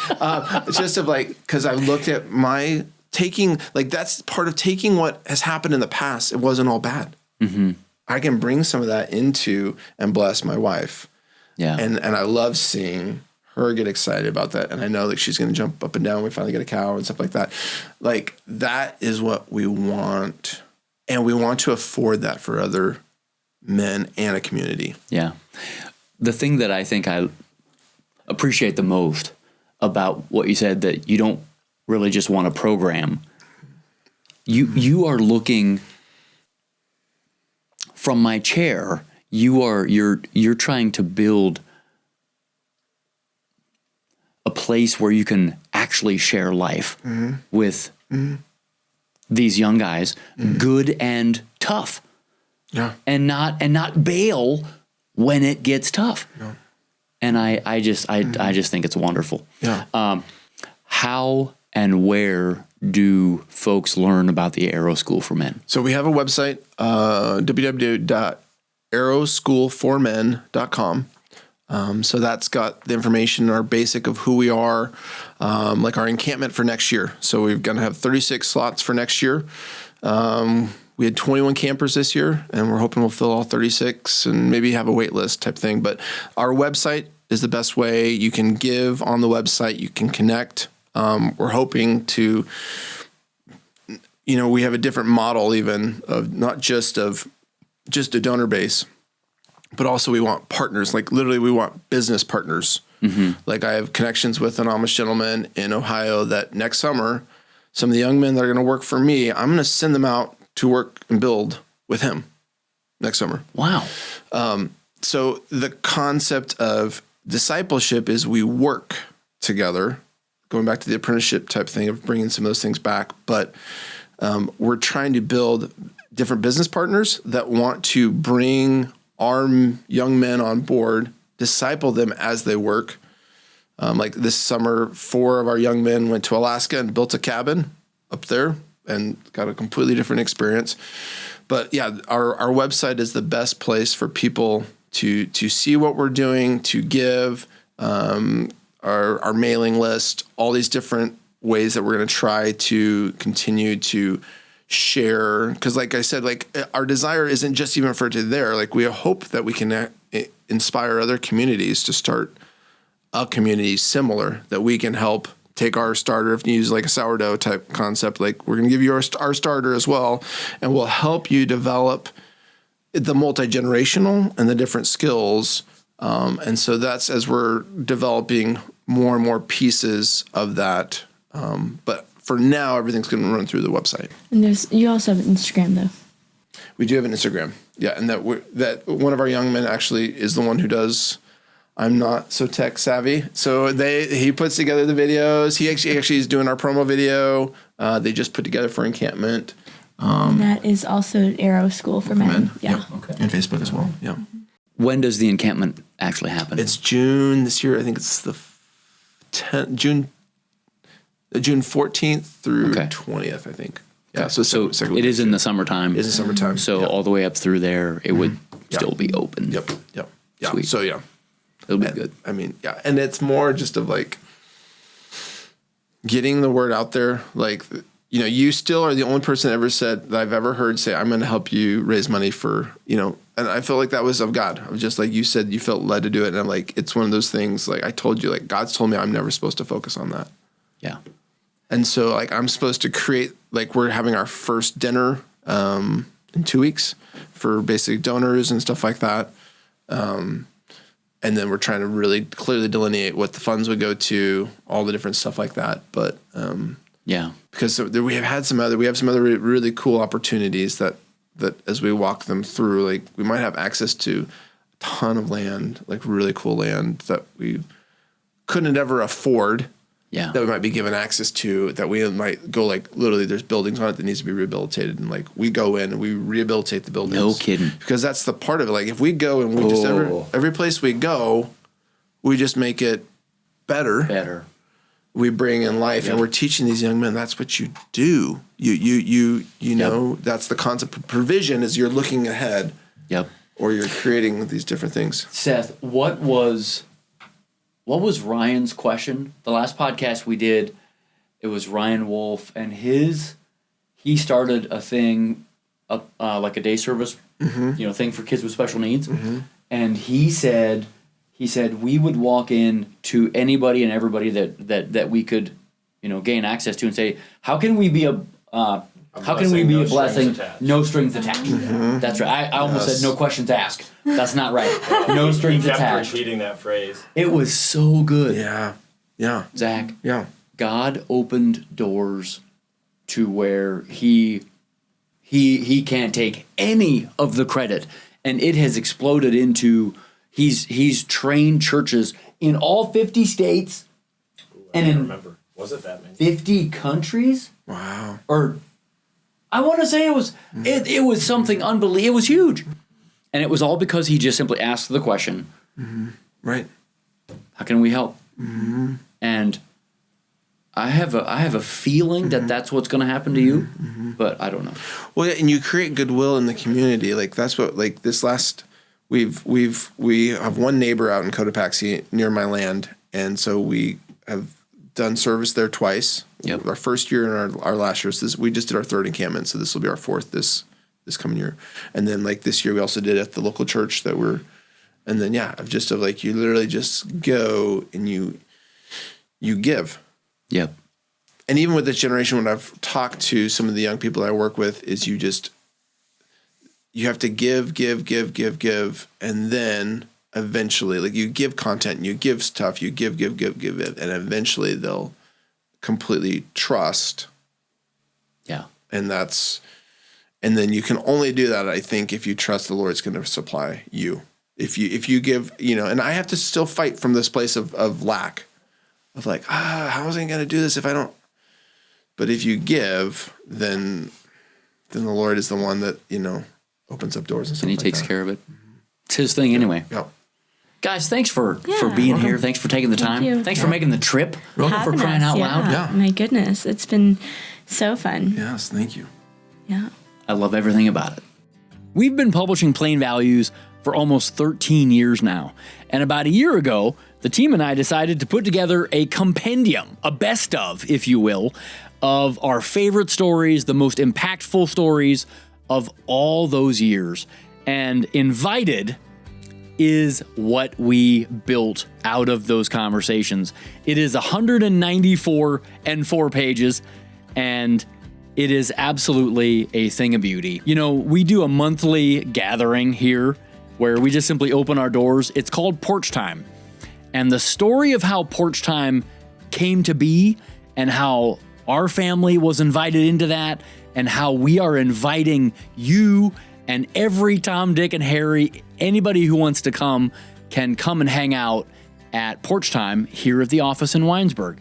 Just of like, cause I looked at my taking, like, that's part of taking what has happened in the past. It wasn't all bad. Mm-hmm. I can bring some of that into and bless my wife. Yeah. And I love seeing her get excited about that. And I know that she's going to jump up and down when we finally get a cow and stuff like that. Like, that is what we want. And we want to afford that for other men and a community. Yeah. The thing that I think I appreciate the most about what you said, that you don't really just want a program. You are looking from my chair. You're trying to build a place where you can actually share life with these young guys, good and tough. Yeah. And not bail when it gets tough. No. And I just think it's wonderful. Yeah. How and where do folks learn about the Aero School for Men? So we have a website, www.aeroschoolformen.com. So that's got the information, our basic of who we are, like our encampment for next year. So we're going to have 36 slots for next year. We had 21 campers this year, and we're hoping we'll fill all 36 and maybe have a wait list type thing. But our website is the best way. You can give on the website. You can connect. We're hoping to, we have a different model even of not just a donor base, but also we want partners. Like, literally, we want business partners. Mm-hmm. Like, I have connections with an Amish gentleman in Ohio that next summer, some of the young men that are going to work for me, I'm going to send them out to work and build with him next summer. Wow. So the concept of discipleship is we work together, going back to the apprenticeship type thing of bringing some of those things back. But we're trying to build different business partners that want to bring our young men on board, disciple them as they work. Like this summer, 4 of our young men went to Alaska and built a cabin up there and got a completely different experience. But yeah, our website is the best place for people to see what we're doing, to give, our mailing list, all these different ways that we're going to try to continue to share. Because like I said, like our desire isn't just even for it to there. Like we hope that we can inspire other communities to start a community similar, that we can help take our starter, if you use like a sourdough type concept, like we're going to give you our starter as well, and we'll help you develop the multi-generational and the different skills. And so that's as we're developing more and more pieces of that. But for now, everything's going to run through the website. And you also have Instagram though. We do have an Instagram. Yeah. And that one of our young men actually is the one who does. I'm not so tech savvy. So he puts together the videos. He actually is doing our promo video. They just put together for encampment. And that is also Arrow School for Men. Yeah. Yep. Okay. And Facebook as well. Yeah. When does the encampment actually happen? It's June this year. I think it's the 10th, June 14th through 20th, I think. Yeah. So it is in the summertime. It is in summertime. So all the way up through there, it would still be open. Yep. Yeah. Sweet. So yeah. It'll be good. I mean, yeah. And it's more just of like getting the word out there. Like, you know, you still are the only person ever said that I've ever heard say, I'm going to help you raise money for, you know, and I feel like that was of God. I was just like, you said you felt led to do it. And I'm like, it's one of those things, like I told you, like God's told me I'm never supposed to focus on that. Yeah. And so like, I'm supposed to create, like we're having our first dinner in 2 weeks for basic donors and stuff like that. And then we're trying to really clearly delineate what the funds would go to, all the different stuff like that. But because we have some other really cool opportunities that as we walk them through, like we might have access to a ton of land, like really cool land that we couldn't ever afford. Yeah. That we might be given access to, that we might go like literally there's buildings on it that needs to be rehabilitated, and like we go in and we rehabilitate the buildings. No kidding. Because that's the part of it. Like if we go and we just every place we go, we just make it better. We bring in life, and we're teaching these young men that's what you do. You know, that's the concept of provision is you're looking ahead. Yep. Or you're creating these different things. Seth, what was Ryan's question? The last podcast we did, it was Ryan Wolf, and he started a thing, like a day service, thing for kids with special needs, and he said we would walk in to anybody and everybody that we could, gain access to, and say, how can we be a blessing? No strings attached. That's right. I almost said no questions asked. That's not right. No strings attached. Repeating that phrase. It was so good. Yeah. Zach. Yeah. God opened doors to where he can't take any of the credit, and it has exploded into he's trained churches in all 50 states and in remember. Was it that many? 50 countries? Wow. Or I want to say it was something unbelievable. It was huge. And it was all because he just simply asked the question. Right. How can we help? And I have a feeling that that's what's going to happen to you, but I don't know. Well, and you create goodwill in the community. Like that's what, like this last, we have one neighbor out in Cotopaxi near my land. And so we have done service there twice. Yep. Our first year and our last year. So we just did our third encampment. So this will be our fourth this coming year. And then like this year we also did at the local church and then you literally just go and you give. Yep. And even with this generation, when I've talked to some of the young people I work with, is you have to give. And then eventually, like you give content, you give stuff, you give it. And eventually they'll completely trust. Yeah. And then you can only do that, I think, if you trust the Lord's going to supply you. If you give, and I have to still fight from this place of lack, of like, how is I going to do this if I don't? But if you give, then the Lord is the one that, opens up doors and stuff and he like takes that. care of it. It's his thing anyway. Yeah. Guys, thanks for being here. Thanks for taking the time. you. Thanks for making the trip. For Having crying us, out loud. Yeah. My goodness. It's been so fun. Yes, thank you. Yeah. I love everything about it. We've been publishing Plain Values for almost 13 years now. And about a year ago, the team and I decided to put together a compendium, a best of, if you will, of our favorite stories, the most impactful stories of all those years. And Invited is what we built out of those conversations. It is 194 and 4 pages, and it is absolutely a thing of beauty. You know, we do a monthly gathering here where we just simply open our doors. It's called Porch Time. And the story of how Porch Time came to be and how our family was invited into that and how we are inviting you and every Tom, Dick, and Harry, anybody who wants to come can come and hang out at Porch Time here at the office in Winesburg.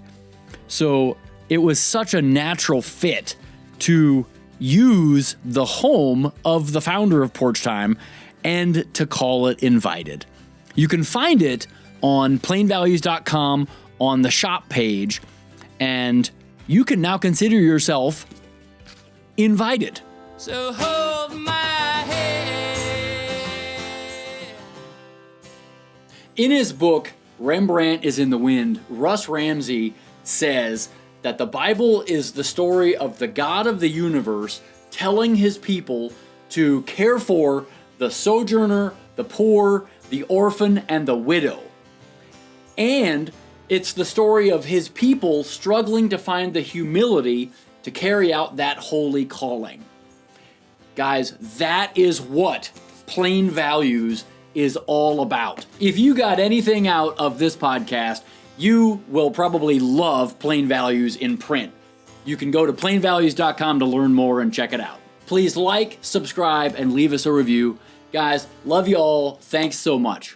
So it was such a natural fit to use the home of the founder of Porch Time and to call it Invited. You can find it on plainvalues.com on the shop page, and you can now consider yourself invited. So hold my hand. In his book, Rembrandt is in the Wind, Russ Ramsey says that the Bible is the story of the God of the universe telling his people to care for the sojourner, the poor, the orphan, and the widow. And it's the story of his people struggling to find the humility to carry out that holy calling. Guys, that is what Plain Values is all about. If you got anything out of this podcast, you will probably love Plain Values in print. You can go to plainvalues.com to learn more and check it out. Please like, subscribe, and leave us a review. Guys, love you all. Thanks so much.